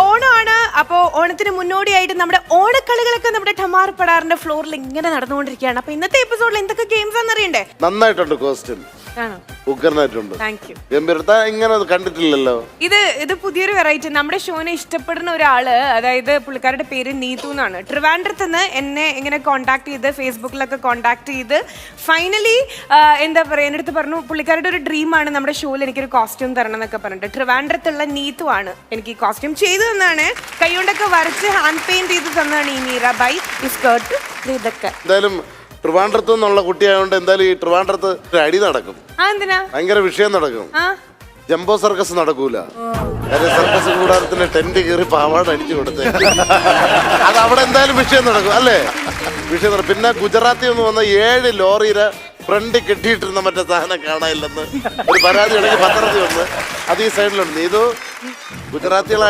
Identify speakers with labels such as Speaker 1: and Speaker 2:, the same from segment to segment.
Speaker 1: ഓണമാണ്. അപ്പോ ഓണത്തിന് മുന്നോടിയായിട്ട് നമ്മുടെ ഓണക്കളികളൊക്കെ നമ്മുടെ ഠമാർ പടാറിന്റെ ഫ്ലോറിൽ ഇങ്ങനെ നടന്നുകൊണ്ടിരിക്കുകയാണ്. അപ്പൊ ഇന്നത്തെ എപ്പിസോഡിൽ എന്തൊക്കെ ഗെയിംസ് ആണെന്ന് അറിയണ്ടേ?
Speaker 2: നന്നായിട്ടുണ്ട് ക്വസ്റ്റ്യൻ. ഉഗ്രനായിട്ടുണ്ട്. ഗംഭീരത ഇങ്ങനെ കണ്ടിട്ടില്ലല്ലോ.
Speaker 1: ഇത് പുതിയൊരു വെറൈറ്റി. നമ്മുടെ ഷോനെ ഇഷ്ടപ്പെടുന്ന ഒരാള്, അതായത് പുള്ളിക്കാരുടെ പേര് നീതു എന്നാണ്, ട്രിവാൻഡ്രത്ത് നിന്ന് എന്നെ ഇങ്ങനെ കോൺടാക്ട് ചെയ്ത് ഫേസ്ബുക്കിലൊക്കെ കോൺടാക്ട് ചെയ്ത് ഫൈനലി എന്താ പറയാ എൻ്റെ അടുത്ത് പറഞ്ഞു പുള്ളിക്കാരുടെ ഒരു ഡ്രീമാണ് നമ്മുടെ ഷോയിൽ എനിക്കൊരു കോസ്റ്റ്യൂം തരണം എന്നൊക്കെ പറഞ്ഞിട്ട്. ട്രിവാൻഡ്രത്തുള്ള നീതു ആണ് എനിക്ക് ഈ കോസ്റ്റ്യൂം ചെയ്തു തന്നാണ്. കൈകൊണ്ടൊക്കെ വരച്ച് ഹാൻഡ് പെയിന്റ് ചെയ്ത് തന്നാണ് ഈ മീറ ബൈ ഈ സ്കേർട്ട്. ഇതൊക്കെ
Speaker 2: എന്തായാലും ട്രിവാൻഡ്രത്ത് നിന്നുള്ള കുട്ടിയായതുകൊണ്ട് എന്തായാലും ഈ ട്രിവാൻഡ്രത്ത് ഒരു അടി നടക്കും. ഭയങ്കര വിഷയം നടക്കും. ജംബോ സർക്കസ് നടക്കൂല. സർക്കസ് കൂടാരത്തിന് ടെന്റ് കയറി പാവാട അടിച്ചു കൊടുത്തേ അത് അവിടെ എന്തായാലും വിഷയം നടക്കും അല്ലേ? വിഷയം നടക്കും. പിന്നെ ഗുജറാത്തിൽ നിന്ന് വന്ന 7 ലോറിയുടെ ഫ്രണ്ട് കെട്ടിയിട്ടിരുന്ന മറ്റേ സാധനം കാണാനില്ലെന്ന് ഒരു പരാതി ഉണ്ടെങ്കിൽ പത്രത്തിൽ വന്ന് അത് ഈ സൈഡിലുണ്ട്. നീതു ഗുജറാത്തികളെ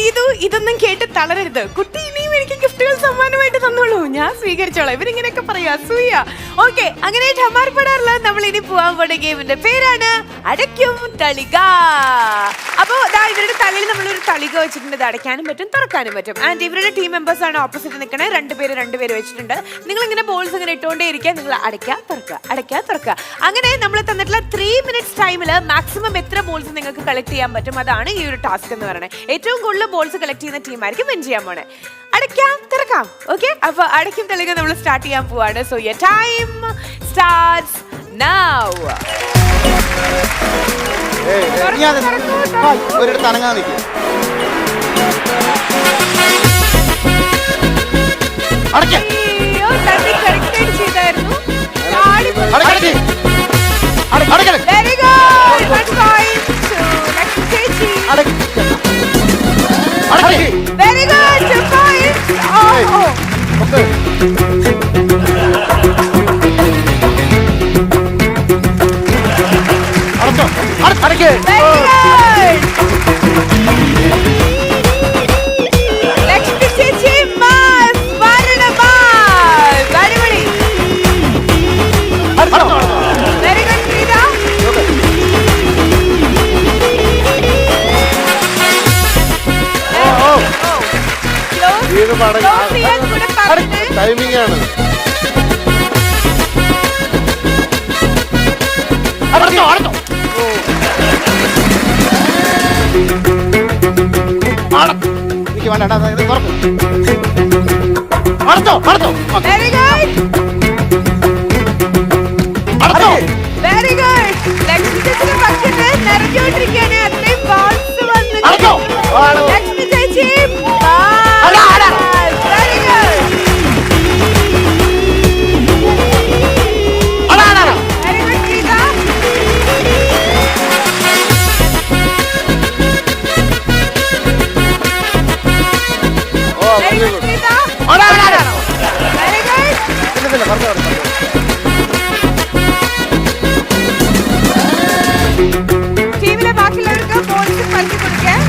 Speaker 1: നീതു ഇതൊന്നും കേട്ട് തളരരുത് കുട്ടി. ഇനിയും എനിക്ക് ഗിഫ്റ്റുകൾ സമ്മാനമായിട്ട് തന്നോളൂ, ഞാൻ സ്വീകരിച്ചോളാം. ഇവരിങ്ങനെയൊക്കെ പറയാ അസൂയ. ഓക്കെ, അങ്ങനെ ഠമാർ പടാറില്ല നമ്മൾ ഇനി പോവാൻ പോണ ഗെയിമിന്റെ പേരാണ് അടയ്ക്കും തളിക. അപ്പോ ഇവരുടെ തലയിൽ നമ്മളൊരു തളിക വെച്ചിട്ടുണ്ട്. ഇത് അടയ്ക്കാനും പറ്റും തുറക്കാനും പറ്റും. ആൻഡ് ഇവരുടെ ടീം മെമ്പേഴ്സ് ആണ് ഓപ്പോസിറ്റ് നിൽക്കണേ. രണ്ടുപേര് വെച്ചിട്ടുണ്ട്. നിങ്ങൾ ഇങ്ങനെ ബോൾസ് ഇങ്ങനെ ഇട്ടുകൊണ്ടേ ഇരിക്കുക. നിങ്ങൾ അടയ്ക്കുക തുറക്കുക. അങ്ങനെ നമ്മൾ തന്നിട്ടുള്ള 3 minutes ടൈമിൽ മാക്സിമം എത്ര ബോൾസ് നിങ്ങൾക്ക് കളക്ട് ചെയ്യാൻ പറ്റും അതാണ് ഈ ഒരു ടാസ്ക് എന്ന് പറയുന്നത്. ഏറ്റവും കൂടുതൽ ബോൾസ് കളക്ട് ചെയ്യുന്ന ടീമായിരിക്കും വിൻ ചെയ്യാൻ പോണേ. അടയ്ക്കാം തുറക്കാം. ഓക്കെ, അപ്പൊ അടയ്ക്കും തെളിക നമ്മൾ സ്റ്റാർട്ട് ചെയ്യാൻ പോവാണ്. So your time starts now.
Speaker 3: ഒരിടത്ത് അനങ്ങാൻ നിൽക്കും.
Speaker 1: ചെയ്തായിരുന്നു. Very good. 2 points. ലക്ഷ്മി ചേച്ചി മാസ് വരണ മാസ് അടിപൊളി. Very good Preetha.
Speaker 2: ടൈമിംഗ് ആണ്.
Speaker 3: എനിക്ക് വേണ്ട.
Speaker 1: Very good. ലക്ഷ്മി ചേച്ചിയുടെ ബക്കറ്റ് നിറഞ്ഞുകൊണ്ടിരിക്കുകയാണ്. അത്രയും ബോൾസ് വന്നു. ലക്ഷ്മി ചേച്ചി ടീമിലെ ബാക്കിയുള്ളവർക്ക് ബോൾസ് പറിച്ചു കൊടുക്കാം.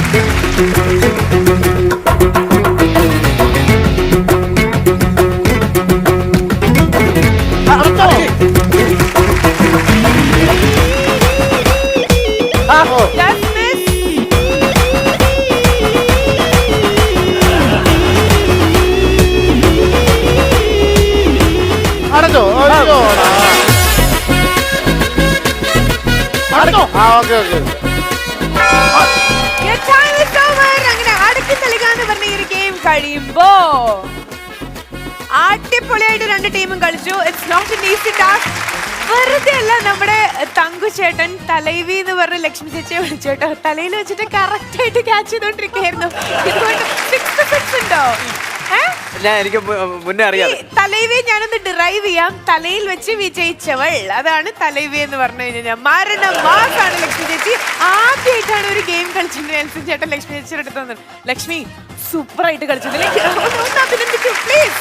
Speaker 1: അങ്ങനെ അടക്കി തളികാന്ന് പറഞ്ഞ ഈ ഒരു ഗെയിം കഴിയുമ്പോ അടിപൊളിയായിട്ട് 2 ടീമും കളിച്ചു. It's not an easy task. വെറുതെ അല്ല നമ്മുടെ തങ്കു ചേട്ടൻ തലൈവി എന്ന് പറഞ്ഞ ലക്ഷ്മി ചേച്ചിയെ വിളിച്ചോട്ടോ. തലയിൽ വെച്ചിട്ട് കറക്റ്റ് ആയിട്ട് ക്യാച്ച് ചെയ്തോണ്ടിരിക്കുകയായിരുന്നു. ഇതുകൊണ്ട് 6 ഫിക്സ് ഉണ്ടോ?
Speaker 4: എനിക്ക് മുന്നേ അറിയാം.
Speaker 1: തലൈവി ഞാനൊന്ന് ഡിറൈവ് ചെയ്യാം. തലയിൽ വെച്ച് വിജയിച്ചവൾ, അതാണ് തലൈവി എന്ന് പറഞ്ഞു കഴിഞ്ഞാൽ. മരണ മാസാണ് ലക്ഷ്മി ചേച്ചി. ആദ്യമായിട്ടാണ് ഒരു ഗെയിം കളിച്ചിട്ടുണ്ട് എൽസൻ ചേട്ടൻ ലക്ഷ്മി ചേച്ചിയുടെ അടുത്ത് വന്നത്. ലക്ഷ്മി സൂപ്പർ ആയിട്ട് കളിച്ചത്. അഭിനന്ദിക്കൂ പ്ലീസ്.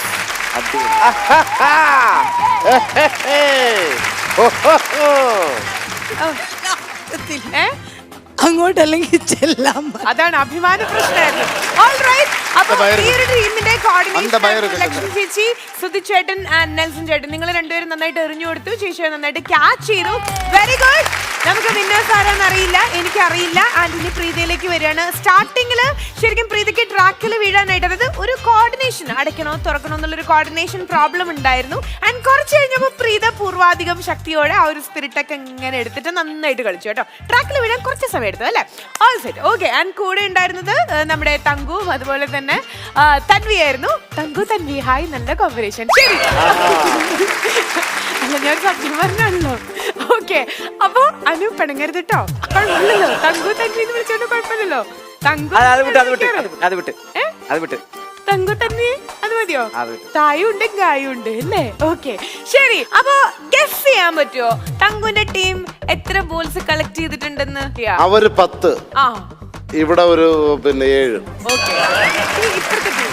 Speaker 5: അങ്ങോട്ടല്ലെങ്കിൽ ചെല്ലാം.
Speaker 1: അതാണ് അഭിമാന പ്രശ്നമായിരുന്നു. അപ്പൊ ഈ ഒരു ടീമിന്റെ
Speaker 3: അന്ത ഭയറ്
Speaker 1: കോർഡിനേഷൻ ലക്ഷ്മി ചേച്ചി, സുധിച്ചേട്ടൻ ആൻഡ് നെൽസൺ ചേട്ടൻ, നിങ്ങൾ രണ്ടുപേരും നന്നായിട്ട് എറിഞ്ഞു കൊടുത്തു. ചേച്ചി നന്നായിട്ട് ക്യാച്ച് ചെയ്തു. Very good. നമുക്ക് വിന്നേഴ്സ് ആരാന്ന് അറിയില്ല, എനിക്കറിയില്ല. ആൻഡ് ഇനി പ്രീതിയിലേക്ക് വരികയാണ്. സ്റ്റാർട്ടിങ്ങിൽ ശരിക്കും പ്രീതിക്ക് ട്രാക്കിൽ വീഴാനായിട്ട്, അതായത് ഒരു കോർഡിനേഷൻ, അടയ്ക്കണോ തുറക്കണോ എന്നുള്ളൊരു കോർഡിനേഷൻ പ്രോബ്ലം ഉണ്ടായിരുന്നു. ആൻഡ് കുറച്ച് കഴിഞ്ഞപ്പോൾ പ്രീത പൂർവാധികം ശക്തിയോടെ ആ ഒരു സ്പിരിറ്റൊക്കെ ഇങ്ങനെ എടുത്തിട്ട് നന്നായിട്ട് കളിച്ചു കേട്ടോ. ട്രാക്കിൽ വീഴാൻ കുറച്ച് സമയം എടുത്തു അല്ലേ? All set. ഓക്കെ. ആൻഡ് കൂടെ ഉണ്ടായിരുന്നത് നമ്മുടെ തങ്കുവും അതുപോലെ തന്നെ തൻവി ആയിരുന്നു. തങ്കു, തൻവി, ഹായ്. നല്ല കോമ്പറേഷൻ. ശരി, അല്ല ഞാൻ സത്യം പറഞ്ഞാണല്ലോ. ഓക്കെ. അപ്പൊ അനു പിണങ്ങരുത് കേട്ടോ. കുഴപ്പമില്ലല്ലോ, തങ്കു തൻവി എന്ന് വിളിച്ചോണ്ട് കുഴപ്പമില്ലല്ലോ. തങ്കു തങ്കു തൻവി അത് മതിയോ? തായുണ്ട് ഗായുണ്ട് അല്ലേ? ഓക്കെ ശരി. അപ്പൊ ഗസ് ചെയ്യാൻ പറ്റുമോ തങ്കുവിന്റെ ടീം എത്ര ബോൾസ് കളക്ട് ചെയ്തിട്ടുണ്ടെന്ന്?
Speaker 2: അവര് 10,
Speaker 1: ആ
Speaker 2: ഇവിടെ ഒരു 7.
Speaker 1: ഓക്കെ. ഇപ്പഴത്തെ ടീം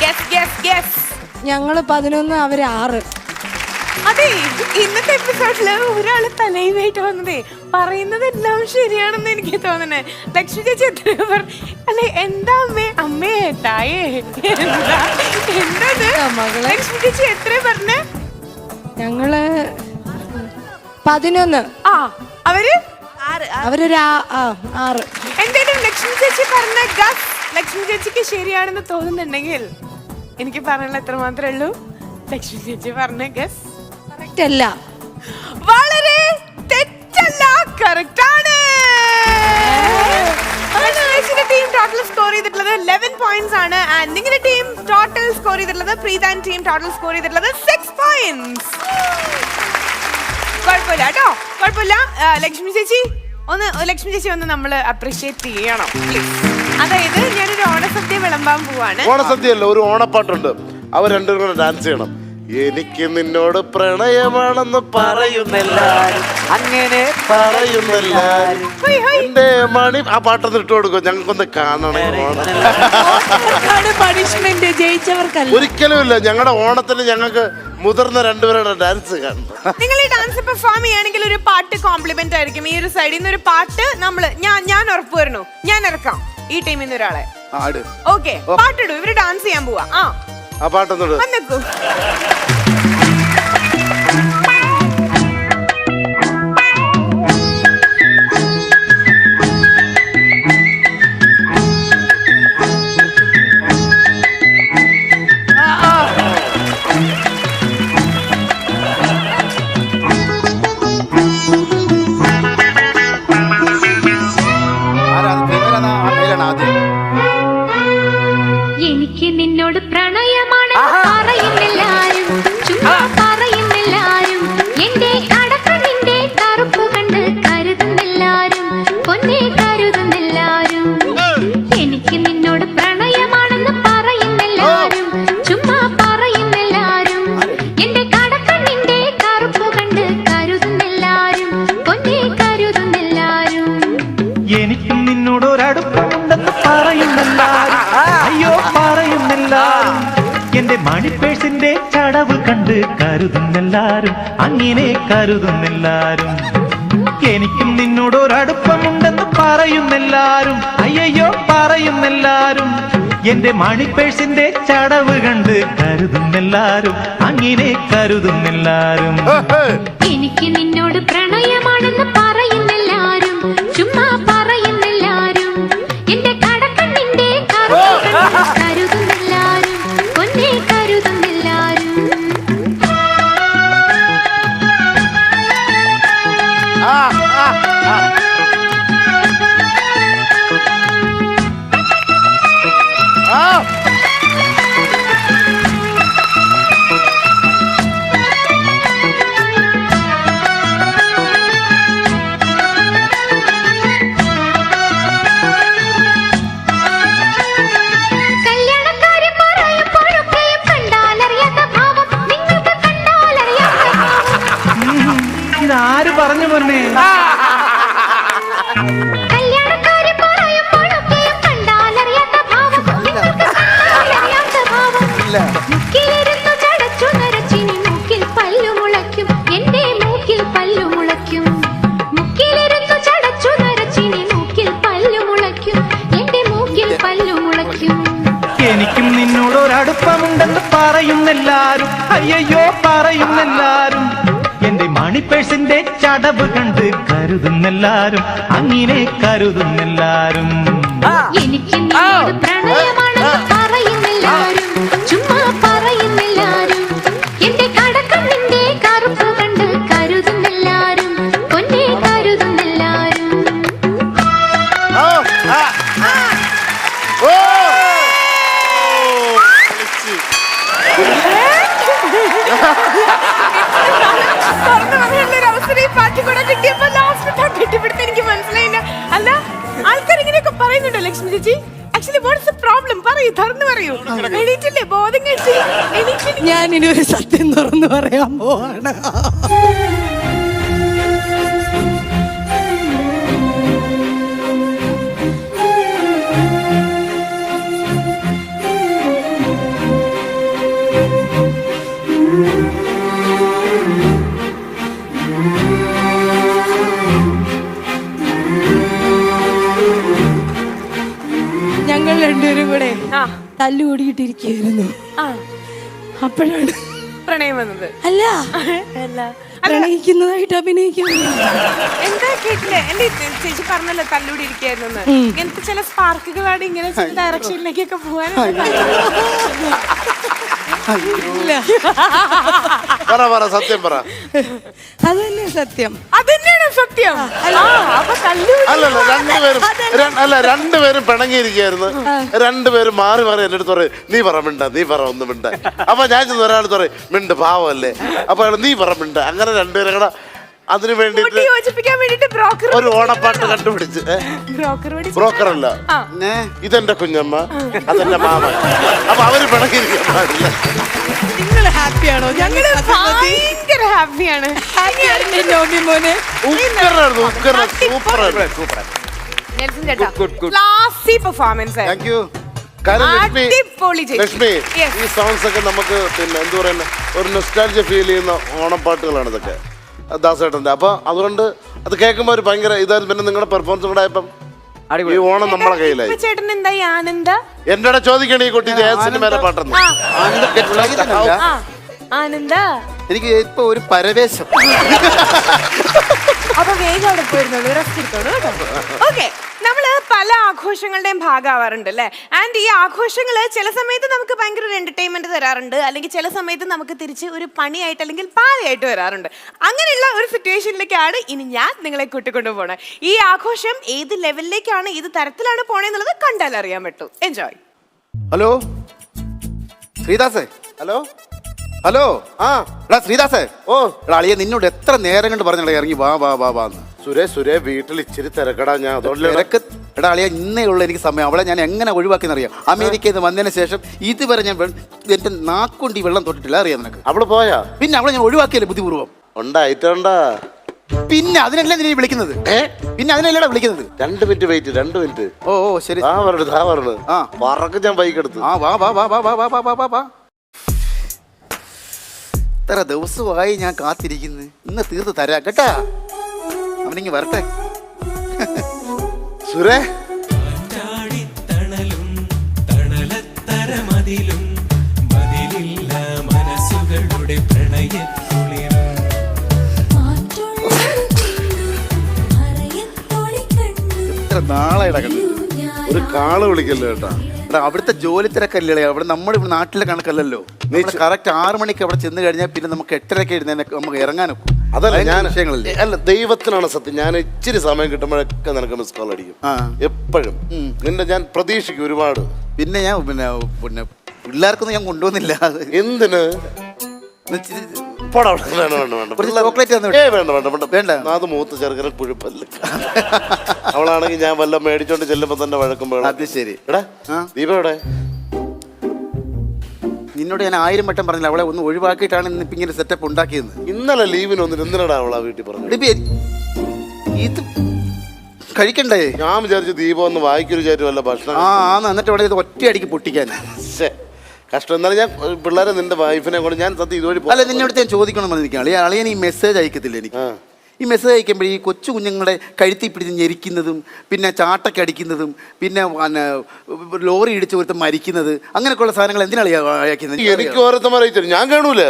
Speaker 1: ഗസ് ഗസ് ഗസ്.
Speaker 5: ഞങ്ങള് 11, അവര് 6.
Speaker 1: അതെ, ഇന്നത്തെ എപ്പിസോഡില് ഒരാള് തലയുമായിട്ട് വന്നതേ പറയുന്നതെല്ലാം ശരിയാണെന്ന് എനിക്ക് തോന്നണേ. ലക്ഷ്മി ചേച്ചി എത്ര അല്ലെ? എന്താ അമ്മേ, അമ്മേ, തായേ, എന്തത് ലക്ഷ്മി ചേച്ചി എത്ര പറഞ്ഞേ?
Speaker 5: ഞങ്ങള് 11.
Speaker 1: ആ അവര്
Speaker 5: അവരൊരു 6.
Speaker 1: എന്തായാലും ലക്ഷ്മി ചേച്ചി പറഞ്ഞ ഗസ് ലക്ഷ്മി ചേച്ചിക്ക് ശരിയാണെന്ന് തോന്നുന്നുണ്ടെങ്കിൽ എനിക്ക് പറയാനുള്ള എത്ര മാത്രമേ ഉള്ളൂ. ലക്ഷ്മി ചേച്ചി പറഞ്ഞ ഗസ്
Speaker 5: കറക്റ്റ് അല്ല,
Speaker 1: വളരെ തെറ്റല്ല, കറക്റ്റ് ആണ്. ടീം ടോട്ടൽ സ്കോർ ചെയ്തിട്ടുള്ളത് 11 പോയിന്റ്സ് ആണ്. ആൻഡ് നിങ്ങളുടെ ടീം ടോട്ടൽ സ്കോർ ചെയ്തിട്ടുള്ളത്, പ്രീത ടീം ടോട്ടൽ സ്കോർ ചെയ്തിട്ടുള്ളത് 6 പോയിന്റ്സ്. കുഴപ്പമില്ല കേട്ടോ, കുഴപ്പമില്ല. ലക്ഷ്മി ചേച്ചി ഒന്ന് നമ്മൾ അപ്രീഷിയേറ്റ് ചെയ്യണം പ്ലീസ്. അതായത് ഞാനൊരു ഓണസദ്യ വിളമ്പാൻ പോവാണ്.
Speaker 2: ഓണസദ്യയല്ല, ഒരു ഓണപ്പാട്ടുണ്ട്. അവർ രണ്ടുപേരും കൂടെ ഡാൻസ് ചെയ്യണം. എനിക്ക് നിന്നോട് പ്രണയമാണെന്ന് പറയുന്നെല്ലാരും,
Speaker 4: അങ്ങനെ
Speaker 2: പറയുന്നെല്ലാരും. എന്റെ മണി ആ പാട്ടൊന്ന് ഇട്ട് കൊടുക്കും, ഞങ്ങൾക്കൊന്ന് കാണണേ.
Speaker 5: പണിഷ്മെന്റ് ജയിച്ചവർക്കല്ല.
Speaker 2: ഒരിക്കലും ഇല്ല. ഞങ്ങളുടെ ഓണത്തിന് ഞങ്ങൾക്ക് മുതിർന്ന രണ്ടുപേരുടെ ഡാൻസ് കാണണം.
Speaker 1: നിങ്ങൾ ഈ ഡാൻസ് പെർഫോം ചെയ്യുകയാണെങ്കിൽ ഒരു പാട്ട് കോംപ്ലിമെന്റ് ആയിരിക്കും. ഈ ഒരു സൈഡിൽ നിന്ന് ഒരു പാട്ട് ഞാൻ ഉറപ്പ് വരുന്നു, ഞാൻ ഇറക്കാം ഈ ടീമിൽ നിന്ന് ഒരാളെ. ഓക്കെ, പാട്ടിടൂ. ഇവര് ഡാൻസ് ചെയ്യാൻ പോവാ.
Speaker 2: ആ പാട്ടൊന്നിട്.
Speaker 1: വന്നേക്കൂ.
Speaker 6: എനിക്ക് നിന്നോട് പ്രണയമാണ് പറയുന്നെല്ലാരും, ചുമ്മാ പറയുന്നെല്ലാരും. എന്റെ കടക്കണ്ണിന്റെ കറുപ്പ് കണ്ട് കരുതുന്നെല്ലാരും, പൊന്നെ കരുതുന്നെല്ലാരും. എനിക്ക് നിന്നോട് പ്രണയമാണെന്ന് പറയുന്നെല്ലാരും, ചുമ്മാ പറയുന്നെല്ലാരും. എന്റെ കടക്കണ്ണിന്റെ കറുപ്പ് കണ്ട് കരുതുന്നെല്ലാരും, പൊന്നെ കരുതുന്നെല്ലാരും.
Speaker 7: എനിക്ക് നിന്നോടൊരടുപ്പമുണ്ടെന്ന് പറയുന്നെല്ലാരും, അയ്യോ പറയുന്നെല്ലാരും. എന്റെ മണിപ്പേഴ്സിന്റെ ചടവ് കണ്ട് കരുതുന്നെല്ലാരും, അങ്ങനെ കരുതുന്നെല്ലാരും. എനിക്കും നിന്നോടൊരടുപ്പമുണ്ടെന്ന് പറയുന്നെല്ലാരും, അയ്യോ പറയുന്നെല്ലാരും. എന്റെ മണിപ്പേഴ്സിന്റെ ചടവ് കണ്ട് കരുതുന്നെല്ലാരും, അങ്ങനെ കരുതുന്നെല്ലാരും.
Speaker 6: എനിക്ക് നിന്നോട് പ്രണയമാണെന്ന് പറയുന്നെല്ലാരും, ചുമ്മാ പറയുന്നെല്ലാരും. എന്റെ കടക്കണ്ണിന്റെ കറുപ്പ് കണ്ട് കരുതുന്നെല്ലാരും, പൊന്നെ കരുതുന്നെല്ലാരും.
Speaker 7: എനിക്കും നിന്നോടൊരടുപ്പമുണ്ടെന്ന് പറയുന്നെല്ലാരും, അയ്യോ പറയുന്നെല്ലാരും. എന്റെ മണിപ്പേഴ്സിന്റെ ചടവ് കണ്ട് കരുതുന്നെല്ലാരും, അങ്ങനെ കരുതുന്നെല്ലാരും.
Speaker 6: എനിക്ക് നിന്നോട് പ്രണയമാണെന്ന് പറയുന്നെല്ലാരും, ചുമ്മാ പറയുന്നെല്ലാരും. എന്റെ കടക്കണ്ണിന്റെ കറുപ്പ് കണ്ട് കരുതുന്നെല്ലാരും, പൊന്നെ കരുതുന്നെല്ലാരും.
Speaker 1: എനിക്ക് മനസ്സിലായില്ല. അല്ല, ആൾക്കാർ ഇങ്ങനെയൊക്കെ പറയുന്നുണ്ടോ ലക്ഷ്മി ചേച്ചി? Actually what's the problem? പറയൂ, തുറന്നു പറയൂ. എണീറ്റില്ലേ? ബോധം കഴിച്ച് എണീറ്റില്ലേ?
Speaker 5: ഞാനിനി ഒരു സത്യം തുറന്നു പറയാൻ പോവാണ്. ഞങ്ങൾ രണ്ടുപേരും കൂടെ തല്ലുകൂടിയിട്ടിരിക്കുകയായിരുന്നു. അപ്പോഴാണ്
Speaker 1: പ്രണയം വന്നത്.
Speaker 5: അല്ല
Speaker 1: അല്ല,
Speaker 5: പ്രണയിക്കുന്നതായിട്ട് അഭിനയിക്കുന്നു.
Speaker 1: എന്താ കേട്ടില്ലേ? എന്റെ ചേച്ചി പറഞ്ഞല്ലോ തല്ലൂടി ഇരിക്കായിരുന്നു. ഇങ്ങനത്തെ ചില സ്പാർക്കുകളാണ് ഇങ്ങനെ ചില ഡയറക്ഷനിലേക്കൊക്കെ പോവാൻ.
Speaker 2: പറ സത്യം പറ.
Speaker 5: അതന്നെ സത്യം.
Speaker 1: അതന്നെയാണ് സത്യം.
Speaker 2: അല്ലല്ല, രണ്ടുപേരും പിണങ്ങിയിരിക്കായിരുന്നു. രണ്ടുപേരും മാറി മാറി എന്റെ അടുത്ത് പറയും, നീ പറ മിണ്ട, നീ പറ ഒന്ന് മിണ്ട. അപ്പൊ ഞാൻ ചെന്ന് ഒരാൾ പറയും, മിണ്ട് പാവല്ലേ. അപ്പൊ നീ പറ മിണ്ട. അങ്ങനെ രണ്ടുപേരും കൂടെ അതിനു വേണ്ടിട്ട് ഒരു ഓണപ്പാട്ട് കണ്ടുപിടിച്ച്. ബ്രോക്കർ അല്ല, ഇതെന്റെ കുഞ്ഞമ്മ, അതെന്റെ മാമ. അപ്പൊ അവര് പിണങ്ങിയിരിക്കാൻ പാടില്ല.
Speaker 5: നിങ്ങൾ ഹാപ്പിയാണോ? ഞങ്ങള്
Speaker 1: ഭയങ്കര ഹാപ്പിയാണ്.
Speaker 2: ലക്ഷ്മി, ഈ സോങ്സ് ഒക്കെ നമുക്ക് പിന്നെ എന്താ പറയുന്ന ഒരു നൊസ്റ്റാൾജിയ ഫീൽ ചെയ്യുന്ന ഓണപ്പാട്ടുകളാണ് ഇതൊക്കെ, ദാസേട്ടന്റെ. അപ്പൊ അതുകൊണ്ട് അത് കേൾക്കുമ്പോ ഒരു ഭയങ്കര ഇതായിരുന്നു. പിന്നെ നിങ്ങളുടെ പെർഫോമൻസ് കൂടെ ആയപ്പം ഈ ഓണം നമ്മളെ കയ്യിലായി.
Speaker 1: ചേട്ടൻ എന്തായി ആനന്ദ?
Speaker 2: എന്നോട് ചോദിക്കണേ ഈ കുട്ടി സിനിമയിലെ പാട്ടെന്ന്.
Speaker 1: ആനന്ദ
Speaker 3: എനിക്ക് ഇപ്പൊ ഒരു പരവേശം.
Speaker 1: അപ്പൊ വേഗം അവിടെ പോയിരുന്നുള്ളൂ, റെസ്റ്റ് എടുത്തോളൂ കേട്ടോ. ഓക്കെ, നമ്മള് പല ആഘോഷങ്ങളുടെയും ഭാഗമാവാറുണ്ട് അല്ലേ? ആൻഡ് ഈ ആഘോഷങ്ങള് ചില സമയത്ത് നമുക്ക് ഭയങ്കര ഒരു എന്റർടൈൻമെന്റ് തരാറുണ്ട്, അല്ലെങ്കിൽ ചില സമയത്ത് നമുക്ക് തിരിച്ച് ഒരു പണിയായിട്ട് അല്ലെങ്കിൽ പാതയായിട്ട് വരാറുണ്ട്. അങ്ങനെയുള്ള ഒരു സിറ്റുവേഷനിലേക്കാണ് ഇനി ഞാൻ നിങ്ങളെ കൂട്ടിക്കൊണ്ടു പോണേ. ഈ ആഘോഷം ഏത് ലെവലിലേക്കാണ്, ഏത് തരത്തിലാണ് പോണേന്നുള്ളത് കണ്ടാൽ അറിയാൻ പറ്റും. എൻജോയ്.
Speaker 3: ഹലോ ശ്രീദാസേ.
Speaker 2: Hello
Speaker 3: hello. എടാ ശ്രീദാസേ.
Speaker 2: ഓ
Speaker 3: എടാ അളിയെ നിന്നോട് എത്ര നേരം കൊണ്ട് പറഞ്ഞ ഇറങ്ങി വാ വാ വാ വാന്ന്.
Speaker 2: സുരേ വീട്ടിൽ ഇച്ചിരി തിരക്കടാ. ഞാൻ അതുകൊണ്ട്
Speaker 3: എടാ അളിയ ഇന്നേ ഉള്ള എനിക്ക് സമയം. അവളെ ഞാൻ എങ്ങനെ ഒഴിവാക്കിയെന്നറിയാം. അമേരിക്കയിൽ നിന്ന് വന്നതിന് ശേഷം ഇതുവരെ ഞാൻ എന്റെ നാക്കുണ്ടി വെള്ളം തൊട്ടിട്ടില്ല, അറിയാം നിനക്ക്.
Speaker 2: അവള് പോയാ?
Speaker 3: പിന്നെ അവളെ ഞാൻ ഒഴിവാക്കിയല്ലേ ബുദ്ധിപൂർവ്വം.
Speaker 2: ഉണ്ടായിട്ടുണ്ടാ.
Speaker 3: പിന്നെ അതിനല്ലേ നീ വിളിക്കുന്നത്? പിന്നെ അതിനല്ലേടാ വിളിക്കുന്നത്?
Speaker 2: 2 മിനിറ്റ് വെയിറ്റ്, 2 മിനിറ്റ്.
Speaker 3: ഓ ശരി.
Speaker 2: പറക്ക് ഞാൻ ബൈക്ക് എടുത്തു.
Speaker 3: വാ വാ വാ വാ വാ വാ വാ വാ വാ. ഇത്ര ദിവസമായി ഞാൻ കാത്തിരിക്കുന്നു. ഇന്ന് തീർത്ത് തരാം കേട്ടാ. അവനിങ്ങ് വരട്ടെ.
Speaker 2: സുരേ
Speaker 3: ഇത്ര നാളായിടാ കണ്ടിട്ട്.
Speaker 2: ഒരു കാള് വിളിക്കല്ലോ കേട്ടാ.
Speaker 3: എടാ അവിടുത്തെ ജോലി തിരക്കല്ലേ, അവിടെ നമ്മുടെ ഇവിടെ നാട്ടിലെ കണക്കല്ലല്ലോ. നീ കറക്റ്റ് 6 മണിക്ക് അവിടെ ചെന്ന് കഴിഞ്ഞാൽ പിന്നെ നമുക്ക് 8:30 എഴുന്നേറ്റ് നമുക്ക് ഇറങ്ങാനൊക്കും.
Speaker 2: അതല്ല ഞാൻ
Speaker 3: വിഷയങ്ങളല്ലേ.
Speaker 2: അല്ല, ദൈവത്തിനാണ് സത്യം. ഞാൻ ഇച്ചിരി സമയം കിട്ടുമ്പോഴൊക്കെ നിനക്ക് മിസ് കോൾ അടിക്കും എപ്പോഴും. നിന്നെ ഞാൻ പ്രതീക്ഷിക്കും ഒരുപാട്.
Speaker 3: പിന്നെ ഞാൻ പിന്നെ പിള്ളേർക്കൊന്നും ഞാൻ കൊണ്ടുവന്നില്ല.
Speaker 2: എന്തിന്? അത് മൂത്ത് ചെറുക്കനെ പുഴുപ്പല്ല. അവളാണെങ്കിൽ ഞാൻ വല്ല മേടിച്ചോണ്ട് ചെല്ലുമ്പോ തന്നെ വഴക്കും.
Speaker 3: അത് ശരി.
Speaker 2: എടാ ദീപ എവിടെ?
Speaker 3: നിന്നോട് ഞാൻ 1000 വട്ടം പറഞ്ഞില്ല അവളെ ഒന്ന് ഒഴിവാക്കിയിട്ടാണ് ഇന്നിപ്പോ ഇങ്ങനെ സെറ്റപ്പ് ഉണ്ടാക്കിയത്.
Speaker 2: ഇന്നലെ ലീവിന് വന്നിട്ട് എന്തിനാടാ അവളാ വീട്ടിൽ പറഞ്ഞു?
Speaker 3: ഇത് കഴിക്കണ്ടേ?
Speaker 2: ഞാൻ വിചാരിച്ചു ദീപം ഒന്ന് വായിക്കൊരു ചേരും വല്ല ഭക്ഷണം.
Speaker 3: എന്നിട്ട് ഇവിടെ ഇത് ഒറ്റ അടിക്ക് പൊട്ടിക്കാൻ
Speaker 2: കഷ്ടം. എന്നാലും ഞാൻ പിള്ളേരെ നിന്റെ വൈഫിനെ കൊണ്ട് ഞാൻ സത്യം ഇതുവഴി
Speaker 3: അല്ല നിന്നോട് ഞാൻ ചോദിക്കണം വന്നിരിക്കുകയാണ്. അളിയൻ ഈ മെസ്സേജ് അയക്കത്തില്ല എനിക്ക്. ഈ മെസ്സേജ് അയക്കുമ്പോൾ ഈ കൊച്ചു കുഞ്ഞുങ്ങളെ കഴുത്തി പിടിച്ച് ഞെരിക്കുന്നതും പിന്നെ ചാട്ടൊക്കെ അടിക്കുന്നതും പിന്നെ ലോറി ഇടിച്ച് ഒരുത്തം മരിക്കുന്നത് അങ്ങനെയൊക്കെയുള്ള സാധനങ്ങൾ എന്തിനാണ് അയക്കുന്നത്?
Speaker 2: എനിക്ക് ഓരോരുത്തന്മാർ അയച്ചു ഞാൻ കാണൂല.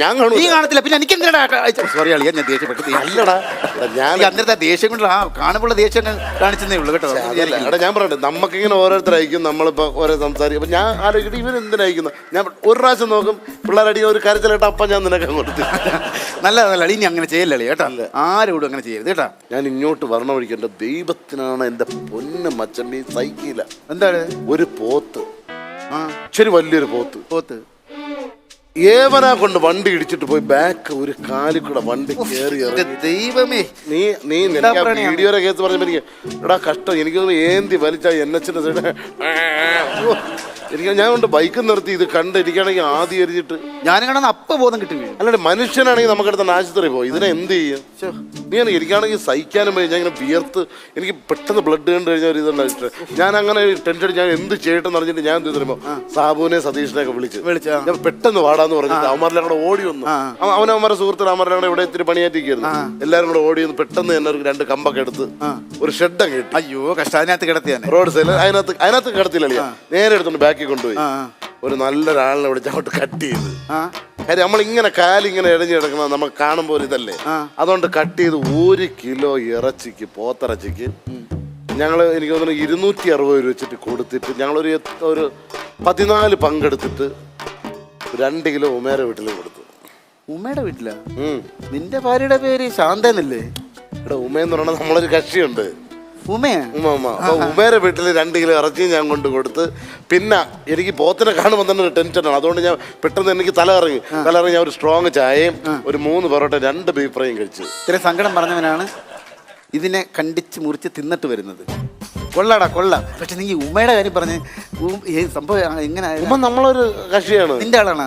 Speaker 2: ഞാൻ
Speaker 3: നീ
Speaker 2: കാണൂല.
Speaker 3: കാണത്തില്ല, പിന്നെ എനിക്ക് എന്തിനാ സോറി അളിയാ, ഞാൻ ദേഷ്യപ്പെട്ടു.
Speaker 2: അല്ലടാ ഞാൻ
Speaker 3: അന്നത്തെ ദേഷ്യം കൊണ്ട് കാണുമ്പോൾ ദേഷ്യം കാണിച്ചതേ ഉള്ളൂ കേട്ടോ.
Speaker 2: അതല്ല എടാ, ഞാൻ പറയട്ടെ, നമുക്കിങ്ങനെ ഓരോരുത്തർ അയക്കും, നമ്മളിപ്പോൾ ഓരോ സംസാരിക്കും. അപ്പം ഞാൻ ആലോചിക്കട്ടെ ഇവരെന്തിനയക്കുന്നു. ഞാൻ ഒരു പ്രാവശ്യം നോക്കും, പിള്ളേരടിക്കുന്ന ഒരു കരച്ചിലേട്ട അപ്പം ഞാൻ നിനക്ക് അങ്ങോട്ട്
Speaker 3: നല്ല ഇനി അങ്ങനെ ചെയ്യല്ലേ കേട്ടോ. ആരോടും അങ്ങനെ ചെയ്യരുത് കേട്ടോ.
Speaker 2: ഞാൻ ഇങ്ങോട്ട് വരണ വഴിക്ക് എൻ്റെ ദൈവത്തിനാണ് എൻ്റെ പൊന്ന് മച്ചമ്പി സഹിക്കില്ല.
Speaker 3: എന്താണ്?
Speaker 2: ഒരു പോത്ത്, ശരി വലിയൊരു പോത്ത് ഏവനാ കൊണ്ട് വണ്ടി ഇടിച്ചിട്ട് പോയി ബാക്ക് ഒരു കാലിൽ കൂടെ വണ്ടി കയറി.
Speaker 3: ദൈവമേ,
Speaker 2: നീ വീഡിയോയുടെ കേസ് പറഞ്ഞപ്പോ എനിക്ക് എടാ കഷ്ടം. എനിക്കൊന്ന് ഏന്തി വലിച്ച NH-ന്റെ സൈഡ് എനിക്ക് ഞാൻ കൊണ്ട് ബൈക്ക് നിർത്തി ഇത് കണ്ട് എനിക്കാണെങ്കിൽ ആദ്യം എരിഞ്ഞിട്ട്
Speaker 3: ഞാനും കാണുന്ന അപ്പ ബോധം കിട്ടി വീഴും.
Speaker 2: അല്ലാണ്ട് മനുഷ്യനാണെങ്കിൽ നമുക്കടുത്ത ആശുപത്രി പോയി ഇതിനെ എന്ത് ചെയ്യും? നീ എനിക്കാണെങ്കിൽ സഹിക്കാനും പോയി ഞാൻ ഇങ്ങനെ വിയർത്ത് എനിക്ക് പെട്ടെന്ന് ബ്ലഡ് കണ്ടു കഴിഞ്ഞ ഒരു ഇതുണ്ടായിട്ട് ഞാൻ അങ്ങനെ ടെൻഷൻ ഞാൻ എന്ത് ചെയ്യട്ടെന്ന് അറിഞ്ഞിട്ട് ഞാൻ എന്ത് തരുമ്പോ സാബുവിനെ സതീഷിനെയൊക്കെ വിളിച്ച് ഞാൻ പെട്ടെന്ന് വാടാന്ന് പറഞ്ഞിട്ട് അവന്മാരെല്ലാം കൂടെ ഓടി വന്നു. അവന്മാരുടെ സുഹൃത്തുക്കൾ അവന്മാരെല്ലാം കൂടെ ഇവിടെ ഇത്തിരി പണിയാറ്റിരിക്കുന്നു. എല്ലാവരും കൂടെ ഓടി വന്ന് പെട്ടെന്ന് തന്നെ ഒരു 2 കമ്പൊക്കെ എടുത്ത് ഒരു ഷെഡ് അങ്ങ് കിട്ടി.
Speaker 3: അയ്യോ കഷ്ടം, അതിനകത്ത് കിടത്തിയാണ്
Speaker 2: റോഡ് സൈഡിൽ. അതിനകത്ത് കിടത്തില്ല, നേരെ എടുത്തോണ്ട് ബാക്കി കൊണ്ടുപോയി ഒരു നല്ലൊരാളിനെ വിളിച്ച് അങ്ങോട്ട് കട്ട് ചെയ്ത്. കാര്യം നമ്മളിങ്ങനെ കാലിങ്ങനെ ഇഴഞ്ഞു കിടക്കുന്നത് നമുക്ക് കാണുമ്പോൾ ഇതല്ലേ, അതുകൊണ്ട് കട്ട് ചെയ്ത് 1 കിലോ ഇറച്ചിക്ക്, പോത്തിറച്ചിക്ക് എനിക്ക് തോന്നുന്നു 260 രൂപ വെച്ചിട്ട് കൊടുത്തിട്ട് ഞങ്ങളൊരു 14 പങ്കെടുത്തിട്ട് 2 കിലോ ഉമേര വീട്ടിൽ കൊടുത്തു.
Speaker 3: ഉമ്മയുടെ വീട്ടിലാ? നിന്റെ ഭാര്യയുടെ പേര് ശാന്തന്നല്ലേ?
Speaker 2: ഇവിടെ ഉമയെന്ന് പറയുന്നത് നമ്മളൊരു കക്ഷിയുണ്ട്,
Speaker 3: ഉമ.
Speaker 2: അപ്പൊ ഉമേരെ വീട്ടിൽ 2 കിലോ ഇറച്ചി ഞാൻ കൊണ്ട് കൊടുത്ത്. പിന്നെ എനിക്ക് പോത്തിനെ കാണുമ്പോൾ തന്നെ ഒരു ടെൻഷനാണ്. അതുകൊണ്ട് ഞാൻ പെട്ടെന്ന് എനിക്ക് തലകറങ്ങി ഞാൻ ഒരു സ്ട്രോങ് ചായയും ഒരു 3 പൊറോട്ട 2 ബീഫ് ഫ്രൈയും കഴിച്ചു.
Speaker 3: ഇത്ര സങ്കടം പറഞ്ഞവനാണ് ഇതിനെ കണ്ടിച്ച് മുറിച്ച് തിന്നിട്ട് വരുന്നത്. കൊള്ളാടാ കൊള്ളാം. പക്ഷെ നീ ഉമ്മയുടെ കാര്യം പറഞ്ഞ് സംഭവം എങ്ങനെ?
Speaker 2: ഉമ്മ നമ്മളൊരു കക്ഷിയാണ്.
Speaker 3: നിന്റെ ആളാണ്.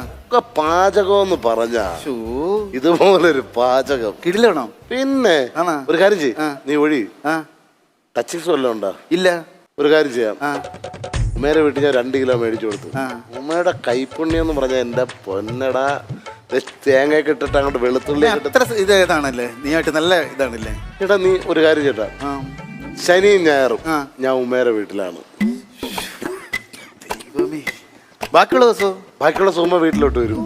Speaker 2: പാചകം എന്ന് പറഞ്ഞ ഇതുപോലൊരു പാചകം
Speaker 3: കിടിലാണോ?
Speaker 2: പിന്നെ ഒരു കാര്യം ചെയ്യ്, നീ ഒഴി ടച്ചിങ്സ് വല്ലതും ഉണ്ടോ?
Speaker 3: ഇല്ല.
Speaker 2: ഒരു കാര്യം ചെയ്യാം, ഉമ്മയുടെ വീട്ടിൽ ഞാൻ 2 കിലോ മേടിച്ചു കൊടുത്തു. ഉമ്മയുടെ കൈപ്പുണ്യം എന്ന് പറഞ്ഞാൽ എൻ്റെ പൊന്നടാ, തേങ്ങയൊക്കെ ഇട്ടിട്ട് അങ്ങോട്ട് വെളുത്തുള്ളി
Speaker 3: ഇതാണല്ലേ നീയായിട്ട് നല്ല ഇതാണല്ലേ.
Speaker 2: ചേട്ടാ നീ ഒരു കാര്യം ചേട്ടാ, ശനിയും ഞായറും ഞാൻ ഉമ്മയുടെ വീട്ടിലാണ്.
Speaker 3: ബാക്കിയുള്ള ദിവസം
Speaker 2: ഉമ്മ വീട്ടിലോട്ട് വരും.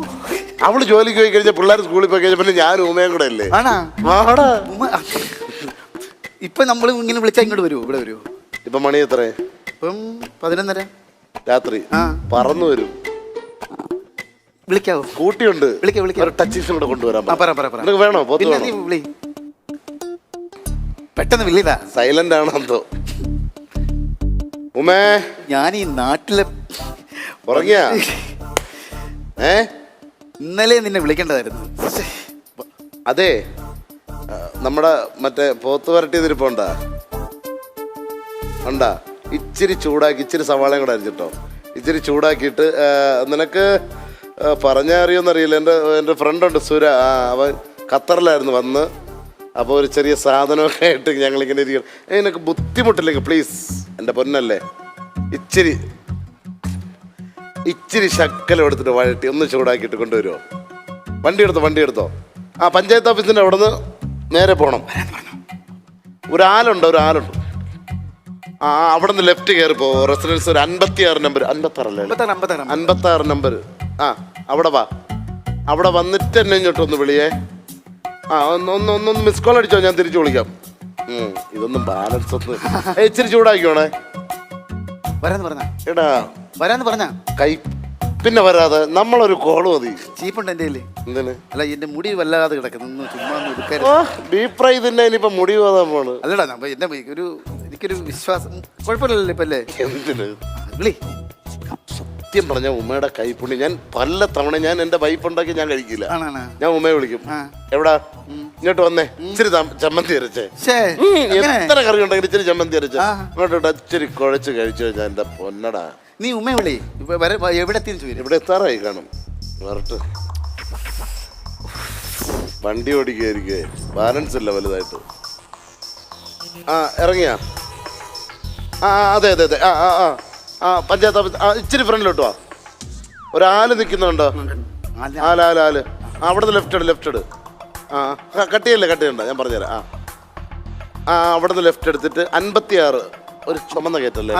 Speaker 2: അവള് ജോലിക്ക് പോയി കഴിഞ്ഞാൽ പിള്ളേർ സ്കൂളിൽ പോയി കഴിഞ്ഞാൽ പിന്നെ ഞാൻ ഉമ്മയും കൂടെ അല്ലേ.
Speaker 3: ഇപ്പൊ നമ്മൾ ഇങ്ങനെ വിളിച്ചാൽ ഇങ്ങോട്ട് വരുമോ? ഇവിടെ വരുമോ?
Speaker 2: ഇപ്പൊ മണി എത്ര?
Speaker 3: ഇപ്പം 11:30
Speaker 2: രാത്രി. പറന്നു വരും.
Speaker 3: വിളിക്കാവോ?
Speaker 2: കൂട്ടിയുണ്ട്,
Speaker 3: വിളിക്കാം.
Speaker 2: ടച്ചിങ്സും കൂടെ കൊണ്ടുവരാൻ വേണോ?
Speaker 3: വിളി പെട്ടെന്ന് വിളിതാ.
Speaker 2: സൈലന്റ് ആണോ എന്തോ. ഉമേ,
Speaker 3: ഞാൻ ഈ നാട്ടിലെ
Speaker 2: ഉറങ്ങിയ
Speaker 3: ഇന്നലെ നിന്നെ വിളിക്കേണ്ടതായിരുന്നു.
Speaker 2: അതെ, നമ്മുടെ മറ്റേ പോത്ത് വരട്ടിയതിരിപ്പുണ്ടാ ഇച്ചിരി ചൂടാക്കി, ഇച്ചിരി സവാളയും കൂടെ അരിച്ചിട്ടോ, ഇച്ചിരി ചൂടാക്കിയിട്ട് നിനക്ക് പറഞ്ഞറിയോന്നറിയില്ല. എൻ്റെ ഫ്രണ്ടുണ്ട് സുര, അവൻ ഖത്തറിലായിരുന്നു വന്ന്. അപ്പോൾ ഒരു ചെറിയ സാധനമൊക്കെ ആയിട്ട് ഞങ്ങളിങ്ങനെ ഇരിക്കണം. നിനക്ക് ബുദ്ധിമുട്ടില്ലെങ്കിൽ പ്ലീസ് എൻ്റെ പൊന്നല്ലേ, ഇച്ചിരി ശക്കലം എടുത്തിട്ട് വഴട്ടി ഒന്ന് ചൂടാക്കിയിട്ട് കൊണ്ടുവരുമോ? വണ്ടി എടുത്തോ. പഞ്ചായത്ത് ഓഫീസിൻ്റെ അവിടെ നിന്ന് നേരെ പോകണം. ഒരാളുണ്ട്. അവിടെ നിന്ന് ലെഫ്റ്റ് കയറി പോ. റെസിഡൻസ് ഒരു 56 നമ്പർ, 56 നമ്പർ. അവിടെ വാ. അവിടെ വന്നിട്ട് എന്നെ ഇങ്ങോട്ടൊന്ന് വിളിയേ. ഒന്ന് മിസ് കോൾ അടിച്ചോ, ഞാൻ തിരിച്ചു വിളിക്കാം. ഇതൊന്നും ബാലൻസ് ഒന്ന് ഇച്ചിരി ചൂടാക്കിയോണേ. എടാ
Speaker 3: വരാന്ന് പറഞ്ഞ
Speaker 2: കൈ പിന്നെ വരാതെ നമ്മളൊരു കോള് മതി.
Speaker 3: ചീപ്പുണ്ട് എൻ്റെ കയ്യില്.
Speaker 2: എന്തിന്?
Speaker 3: അല്ല എന്റെ മുടി വല്ലാതെ കിടക്കുന്നു, ചുമ്മാ
Speaker 2: ഡീപ് ഫ്രൈ തന്നെ ഇനിയിപ്പോ മുടി പോകാൻ പോണ്.
Speaker 3: അല്ലടാ എന്റെ എനിക്കൊരു വിശ്വാസം. കുഴപ്പമില്ലല്ലോ ഇപ്പൊ അല്ലേ?
Speaker 2: എന്തിന്
Speaker 3: വിളി.
Speaker 2: സത്യം പറഞ്ഞ ഉമ്മയുടെ കൈപ്പുണ്ണി ഞാൻ പല തവണ ഞാൻ എന്റെ വൈഫ് ഉണ്ടാക്കി ഞാൻ കഴിക്കില്ല. ഞാൻ ഉമ്മയെ വിളിക്കും. എവിടാ ഇങ്ങോട്ട് വന്നേ, ഇച്ചിരി ചമ്മന്തി അരച്ചേ. എത്ര കറി ഉണ്ടെങ്കിൽ ഇച്ചിരി ചമ്മന്തി അരച്ചേ ഇങ്ങോട്ട് ഇച്ചിരി കുഴച്ച് കഴിച്ചു കഴിഞ്ഞാൽ എന്റെ പൊന്നടാ.
Speaker 3: നീ ഉമ്മയെ വിളി. എവിടെ
Speaker 2: ഇവിടെ എത്താറായി കാണും. വരട്ട് വണ്ടി ഓടിക്കുകയായിരിക്കേ, ബാലൻസ് ഇല്ല വലുതായിട്ട്. ഇറങ്ങിയാ? അതെ. പഞ്ചായത്ത് ഓഫീസ് ഇച്ചിരി ഫ്രണ്ടിലോട്ട് വാ. ഒരാല് നിൽക്കുന്നുണ്ടോ? ആല് അവിടെ നിന്ന് ലെഫ്റ്റ് ഇട്. കട്ട് ചെയ്യണ്ട, ഞാൻ പറഞ്ഞുതരാം. അവിടെ നിന്ന് ലെഫ്റ്റ് എടുത്തിട്ട് 56 ഒരു ചുമന്ന ഗേറ്റല്ലേ?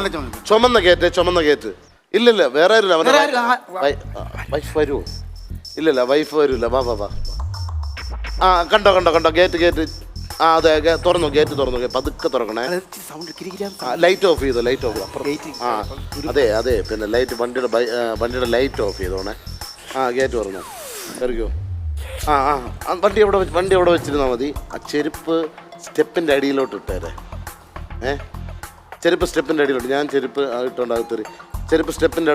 Speaker 2: ചുമന്ന ഗേറ്റ്. ഇല്ലില്ല, വേറെ ആരുമില്ല. അവൻ്റെ വൈഫ് വരുമോ? ഇല്ലല്ല, വൈഫ് വരൂല. വാ. കണ്ടോ ഗേറ്റ്. അതെ, തുറന്നു, ഗേറ്റ് തുറന്നു. പതുക്കെ തുറക്കണേ. ലൈറ്റ് ഓഫ് ചെയ്തോ, അതെ. പിന്നെ ലൈറ്റ്, വണ്ടിയുടെ ലൈറ്റ് ഓഫ് ചെയ്തോണേ. ഗേറ്റ് തുറന്നു, കയറിക്കോ. വണ്ടി എവിടെ വെച്ചിരുന്നാൽ മതി. ആ ചെരുപ്പ് സ്റ്റെപ്പിൻ്റെ അടിയിലോട്ട് ഇട്ടേരെ. ചെരുപ്പ് സ്റ്റെപ്പിൻ്റെ അടിയിലോട്ട്. ഞാൻ ചെരുപ്പ് ഇട്ടോണ്ട് അകത്തേറി. ചെരുപ്പ് സ്റ്റെപ്പിൻ്റെ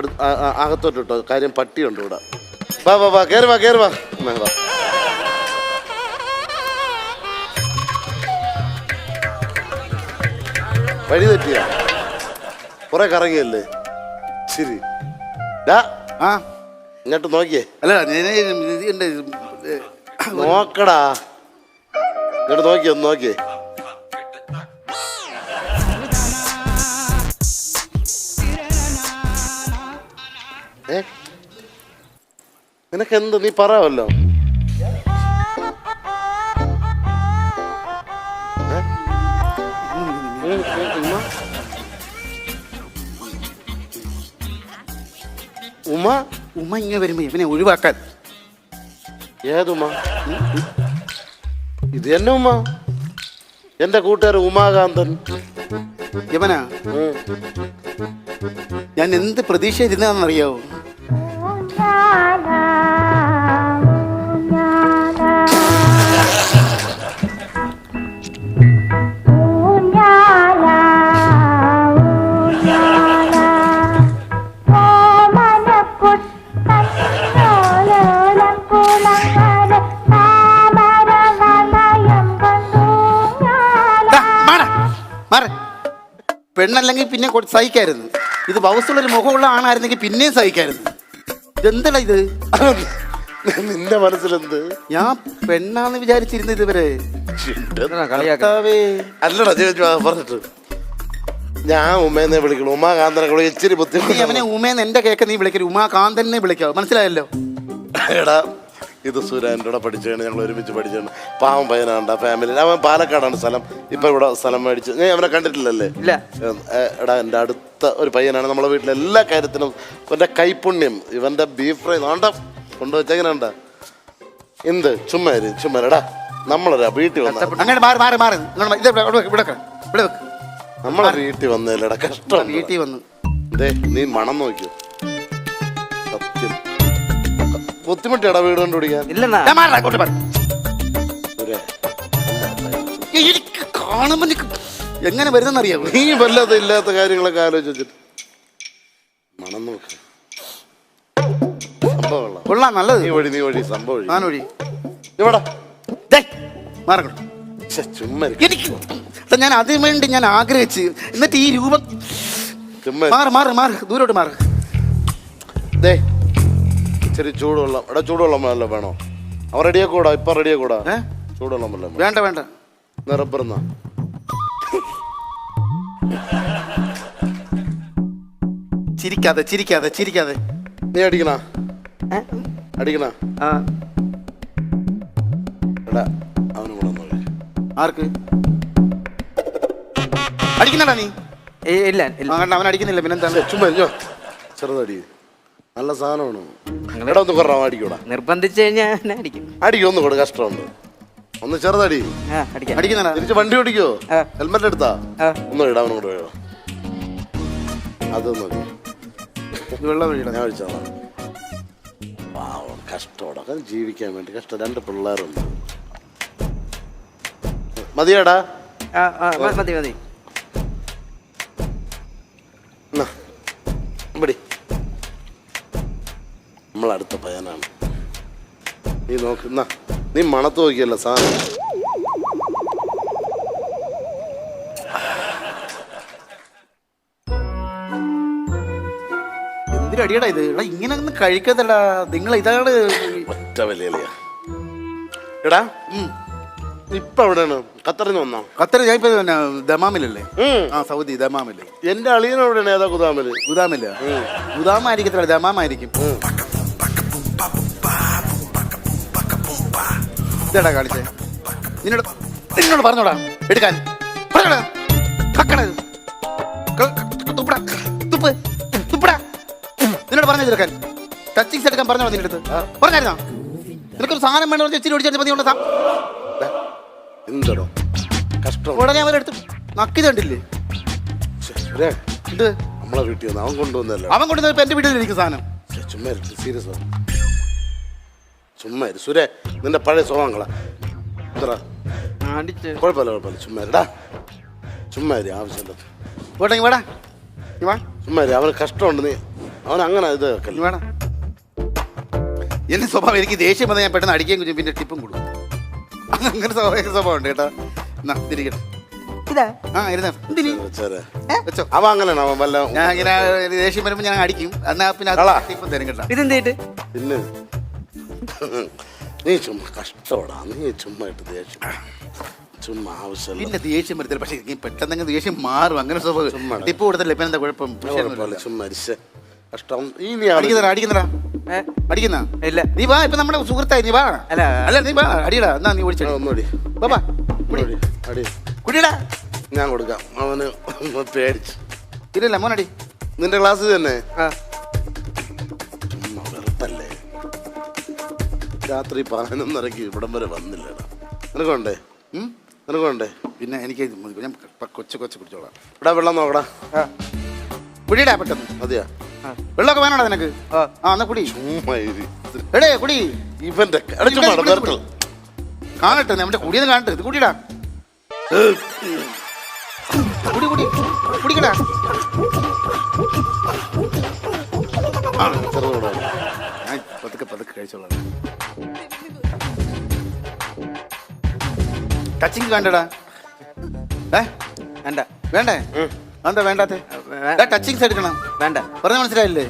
Speaker 2: അകത്തോട്ട് ഇട്ടോ. കാര്യം പട്ടിയുണ്ട് ഇവിടെ. വാ കയറി വാ. വഴി തെറ്റിയ കുറെ കറങ്ങിയല്ലേ? ശരി, ഇങ്ങോട്ട് നോക്കിയേ.
Speaker 3: അല്ല
Speaker 2: നോക്കടാ, ഇങ്ങോട്ട് നോക്കിയേ. നിനക്ക് എന്ത്, നീ പറയാമല്ലോ.
Speaker 3: ഉമ്മ ഇങ്ങനെ വരുമ്പോ ഇവനെ ഒഴിവാക്കാൻ.
Speaker 2: ഏതുമ്മ? ഇത് എന്നെ ഉമ്മ, എന്റെ കൂട്ടുകാരൻ ഉമാകാന്തൻ.
Speaker 3: യവനാ, ഞാൻ എന്ത് പ്രതീക്ഷ ഇരുന്നാന്നറിയാവോ? പെണ്ണല്ലെങ്കിൽ പിന്നെ സഹിക്കായിരുന്നു. ഇത് ബൗസുള്ളൊരു മുഖമുള്ള ആണായിരുന്നെങ്കിൽ പിന്നെയും സഹിക്കായിരുന്നു. ഇതെന്തല്ല ഇത്?
Speaker 2: നിന്റെ മനസ്സിലെന്ത്?
Speaker 3: ഞാൻ പെണ്ണാന്ന് വിചാരിച്ചിരുന്നു ഇതുവരെ.
Speaker 2: അല്ലടാ പറഞ്ഞിട്ട് ഞാൻ ഉമ്മേന്നെ വിളിക്കണം. ഉമാകാന്തനെ ഇച്ചിരി ബുദ്ധിമുട്ട്.
Speaker 3: അവനെ ഉമേന്ന് എന്റെ കേക്ക് നീ വിളിക്കരുത്, ഉമാകാന്തനെ വിളിക്കാവോ, മനസ്സിലായല്ലോ?
Speaker 2: എടാ, ഇത് സുരാൻ്റെ കൂടെ പഠിച്ചാണ്, ഞങ്ങൾ ഒരുമിച്ച് പഠിച്ചാണ്. പാവം പയ്യനാണ്. ഫാമിലി അവൻ പാലക്കാടാണ് സ്ഥലം. ഇപ്പൊ ഇവിടെ സ്ഥലം മേടിച്ച്. ഞാൻ അവനെ കണ്ടിട്ടില്ലല്ലേ?
Speaker 4: ഇല്ല.
Speaker 2: എടാ, എൻ്റെ അടുത്ത ഒരു പയ്യനാണ്. നമ്മളെ വീട്ടിലെ എല്ലാ കാര്യത്തിനും ഇവന്റെ കൈപുണ്യം. ഇവന്റെ ബീഫ് ഫ്രൈ നാണ്ട കൊണ്ടുവച്ചെങ്ങനെയുണ്ട? എന്ത് ചുമ്മാ നമ്മളൊരാ വീട്ടിൽ വന്ന
Speaker 3: അങ്ങനെ
Speaker 2: നമ്മളെ വീട്ടിൽ വന്നല്ലേടാ, കഷ്ടം.
Speaker 3: വീട്ടിൽ വന്നു
Speaker 2: നീ മണം നോക്കിയോ? സത്യം ബുദ്ധിമുട്ടിയാടാ വീട് കണ്ടുപിടിക്കാൻ.
Speaker 3: കാണുമ്പോ എങ്ങനെ വരുന്നറിയാവോ?
Speaker 2: നീ വല്ലാത്ത ഇല്ലാത്ത കാര്യങ്ങളൊക്കെ ആലോചിച്ച് വെച്ചിട്ട് മണം നോക്ക്. സംഭവം
Speaker 3: കൊള്ളാം, നല്ലത്.
Speaker 2: നീ വഴി സംഭവം
Speaker 3: വഴി
Speaker 2: ഇവിടെ
Speaker 3: ചുമ്മാ ഞാൻ അതിനു വേണ്ടി ഞാൻ ആഗ്രഹിച്ച്, എന്നിട്ട് ഈ രൂപം മാറ് ദൂരോട്ട് മാറ്.
Speaker 2: ഇച്ചിരി ചൂടുവെള്ളം. എടാ, ചൂടുവെള്ളം വല്ലതും വേണോ? അവൻ റെഡിയാക്കൂടാ, ഇപ്പൊ റെഡിയാക്കൂടാ. ചൂടുവെള്ളം വല്ലതും
Speaker 3: വേണ്ട
Speaker 2: നിറപ്പുറന്ന
Speaker 3: ചിരിക്കാതെ
Speaker 2: നീ അടിക്കണ എടാ, അവനും കൂടെ
Speaker 3: ആർക്ക് അടിക്കുന്നടാ നീ?
Speaker 4: ഇല്ല.
Speaker 3: അവൻ അടിക്കുന്നില്ല, പിന്നെന്താണ്?
Speaker 2: ചുമ്മാ ചെറുതടി, നല്ല സാധനമാണ്. എടാ, ഒന്ന് കുറവാ. അടിക്കൂടാ,
Speaker 4: നിർബന്ധിച്ചു കഴിഞ്ഞാൽ
Speaker 2: അടിക്കും. ഒന്ന് കൊടു, കഷ്ടമുണ്ട്. ഒന്ന് ചെറുതടി.
Speaker 3: അടിക്കുന്നടാ.
Speaker 2: തിരിച്ച് വണ്ടി ഓടിക്കോ? ഹെൽമെറ്റ് എടുത്താ? ഒന്നും ഇടാ, അവനും കൂടെ വേണോ? അതൊന്നും
Speaker 3: വെള്ളം വഴിയിടാ,
Speaker 2: ഞാൻ ഒഴിച്ചോളാം. കഷ്ടോടെ ജീവിക്കാൻ വേണ്ടി കഷ്ടം. 2 പിള്ളേരുണ്ട്. മതിയാടാ?
Speaker 4: മതി.
Speaker 2: നമ്മളടുത്ത പയ്യനാണ്. നീ നോക്കുന്ന, നീ മണത്ത് നോക്കിയല്ല സാധനം.
Speaker 3: എന്തിനടിയടാ ഇത്? ഇങ്ങനെ ഒന്നും കഴിക്കതല്ല നിങ്ങൾ. ഇതാണ്
Speaker 2: ഒറ്റ വലിയ. എടാ, ഇപ്പൊ എവിടെയാണ്? ഖത്തറിന് വന്നോ?
Speaker 3: ഖത്തർ ഞാൻ ഇപ്പൊ ദമാമിലല്ലേ? സൗദി ദമാമില്.
Speaker 2: എന്റെ അളിയൻ എവിടെയാണ്? ഏതാ? ഗുദാമില്ല.
Speaker 3: ഗുദാമായിരിക്കത്തില്ല, ദമാമായിരിക്കും.
Speaker 2: എടാ,
Speaker 3: 2 ദമാമായിരിക്കും. ഇതാടാ കാണിച്ചേ. നിന്നോട് പറഞ്ഞോടാ എടുക്കാൻ. പറഞ്ഞോടാ. കക്കണത്. തുപ്പടാ. തുപ്പടാ. നിന്നോട് പറഞ്ഞു എടുക്കാൻ. ടച്ചിങ്സ് എടുക്കാൻ പറഞ്ഞോ നിന്റെ അടുത്ത്? പറഞ്ഞായിരുന്നോ? നിനക്കൊരു സാധനം വേണ്ട ഇച്ചിരി ഓടിച്ചാൽ മതി.
Speaker 2: എന്തോ കഷ്ടം.
Speaker 3: ഉടനെ അവരെടുത്ത് നക്കിത് കണ്ടില്ലേ? ഇത്
Speaker 2: നമ്മളെ വീട്ടിൽ വന്ന് അവൻ കൊണ്ടുവന്നല്ലോ.
Speaker 3: അവൻ കൊണ്ടുവന്ന ഇപ്പൊ എന്റെ വീട്ടിൽ എനിക്ക് സാധനം.
Speaker 2: ചുമ്മാ സീരിയസ് ചുമ്മാ സുരേ, നിന്റെ പഴയ സ്വഭാവങ്ങളാ. കുഴപ്പമില്ല ചുമ്മാ ചുമ്മാ ആവശ്യമില്ല.
Speaker 3: പോട്ടെ വേടാ.
Speaker 2: ചുമ്മാ അവന് കഷ്ടമുണ്ട്. നീ അവൻ അങ്ങനെ ഇത്
Speaker 3: വേടാ. എന്റെ സ്വഭാവം എനിക്ക് ദേഷ്യം വന്നാൽ ഞാൻ പെട്ടെന്ന് അടിക്കുകയും കുഞ്ഞു പിന്നെ ടിപ്പും കൊടുക്കും. അങ്ങനെ സ്വഭാവം ഉണ്ട് കേട്ടോ. എന്നാ തിരികട്ടെ.
Speaker 4: ഇതാ
Speaker 3: ആ ഇരുന്ന വെച്ചോ.
Speaker 2: അവൻ അങ്ങനെയാണ്. അവൻ വല്ല
Speaker 3: ഞാൻ ഇങ്ങനെ ദേഷ്യം വരുമ്പോൾ ഞാൻ അടിക്കും. എന്നാ പിന്നെ ടിപ്പും തരും കേട്ടോ.
Speaker 4: ഇതെന്തേട്ട്
Speaker 2: പിന്നെ നീ ചുമ്മാ കഷ്ടപ്പെടാ. നീ ചുമ്മാ ഇട്ട് ദേഷ്യം ചുമ്മാ ആവശ്യമില്ല.
Speaker 3: പിന്നെ ദേഷ്യം വരത്തില്ല. പക്ഷെ പെട്ടെന്ന് ദേഷ്യം മാറും. അങ്ങനെ സ്വഭാവം ടിപ്പ് കൊടുത്തല്ലേ ഇപ്പൊ എന്താ കുഴപ്പം?
Speaker 2: ചുമ്മാ കഷ്ടം.
Speaker 3: അടിക്കുന്നടാ. അടിക്കുന്ന
Speaker 4: ഇല്ല.
Speaker 3: നീ വാ. ഇപ്പൊ നമ്മുടെ സുഹൃത്തായി. നീ വാ. അല്ല നീ വാ. അടിയടാ. എന്നാ നീ ഓടിച്ചു
Speaker 2: ഒന്നുകൂടി
Speaker 3: ബാബാ
Speaker 2: അടി
Speaker 3: കുടിയടാ.
Speaker 2: ഞാൻ കൊടുക്കാം. അവന് പേടിച്ച്.
Speaker 3: ഇല്ലല്ല മോനടി.
Speaker 2: നിന്റെ ക്ലാസ് തന്നെ ചുമ്മാ വെറുപ്പല്ലേ. രാത്രി 11:30 ഇവിടം വരെ വന്നില്ലടാ. നിനക്കുണ്ടേ? നിനക്കുണ്ടേ?
Speaker 3: പിന്നെ എനിക്ക് ഞാൻ കൊച്ചു കുടിച്ചോളാം.
Speaker 2: ഇവിടെ വെള്ളം നോക്കടാ.
Speaker 3: കുടിയടാ പെട്ടെന്ന്.
Speaker 2: മതിയാ?
Speaker 3: വെള്ളമൊക്കെ വേണോടാ നിനക്ക്? ആ എന്നാ കുടി. എടേ കുടി.
Speaker 2: ഇവന്റെ
Speaker 3: കാണട്ടെ നമ്മുടെ കുടിയെന്ന് കാണട്ടെ. ഇത് കുടിയടാ. കുടിക്കടാ. ഞാൻ പതുക്കെ കഴിച്ചോളാം. ടച്ചിങ് കണ്ടടാ.
Speaker 4: വേണ്ട.
Speaker 3: വേണ്ടേ? എന്താ വേണ്ടാത്ത? ടച്ചിങ്സ് എടുക്കണം.
Speaker 4: വേണ്ട.
Speaker 3: പറഞ്ഞ മനസ്സിലായില്ലേ?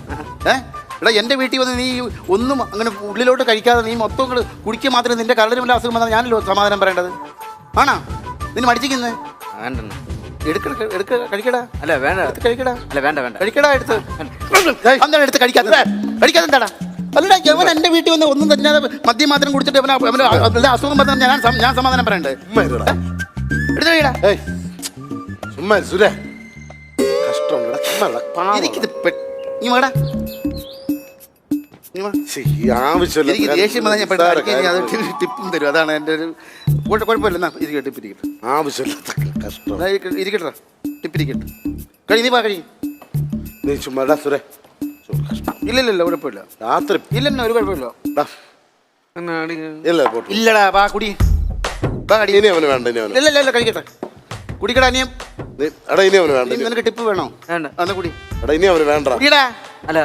Speaker 3: എടാ എന്റെ വീട്ടിൽ വന്ന് നീ ഒന്നും അങ്ങനെ ഉള്ളിലോട്ട് കഴിക്കാതെ നീ മൊത്തം കൂടെ കുടിക്കുക മാത്രമേ നിന്റെ കരളിന് വല്ല അസുഖം വന്നാൽ ഞാനല്ലോ സമാധാനം പറയേണ്ടത്. ആണാ നിന്നെ മടിച്ചിരിക്കുന്നത്?
Speaker 4: വേണ്ട.
Speaker 3: കഴിക്കടാ.
Speaker 4: അല്ല വേണ്ട.
Speaker 3: കഴിക്കടാ.
Speaker 4: അല്ല വേണ്ട വേണ്ട.
Speaker 3: കഴിക്കടാ. എടുത്ത് എന്താണ് എടുത്ത് കഴിക്കാത്തത്? കഴിക്കാതെന്താടാ? അല്ലടാ അവൻ എന്റെ വീട്ടിൽ വന്ന് ഒന്നും തന്നെയാതെ മദ്യം മാത്രം കുടിച്ചിട്ട് അവന് അസുഖം വന്നാൽ ഞാൻ സമാധാനം പറയണ്ടേ? എടുത്ത് കഴിയടാ.
Speaker 2: ചുമ്മാ സുരേ കഷ്ടം.
Speaker 3: എനിക്കിത് നീ വേടാ.
Speaker 2: ആവശ്യമില്ല.
Speaker 3: എനിക്ക് ദേഷ്യം വന്നാൽ ഞാൻ പെട്ടെന്ന് ടിപ്പും തരും. അതാണ് എൻ്റെ ഒരു കുഴപ്പമില്ല. എന്നാ ഇരിക്കട്ടെ. ടിപ്പ് ഇരിക്കട്ടെ.
Speaker 2: ആവശ്യമില്ലാത്ത കഷ്ടം.
Speaker 3: ഇരിക്കട്ടെ. ടിപ്പ് ഇരിക്കട്ടെ. കഴി നീ വാ കഴി.
Speaker 2: നീ ചുമ്മാ സുരേ.
Speaker 3: ഇല്ലല്ലോ കുഴപ്പമില്ല.
Speaker 2: രാത്രി
Speaker 3: ഇല്ലെന്നോ ഒരു കുഴപ്പമില്ല.
Speaker 2: ഇല്ല പോട്ടെ.
Speaker 3: ഇല്ലടാ വാ കുടി.
Speaker 2: ഇനി അവന് വേണ്ട. ഇനി അവന്
Speaker 3: ഇല്ല കഴിക്കട്ടെ. കുടിക്കടാ. ഇനിയും
Speaker 2: എടാ ഇനി അവന് വേണ്ട.
Speaker 3: നിനക്ക് ടിപ്പ് വേണോ?
Speaker 4: വേണ്ട.
Speaker 3: അന്ന് കുടി.
Speaker 2: എടാ ഇനി അവന് വേണ്ട.
Speaker 3: കുടിയടാ.
Speaker 4: അല്ല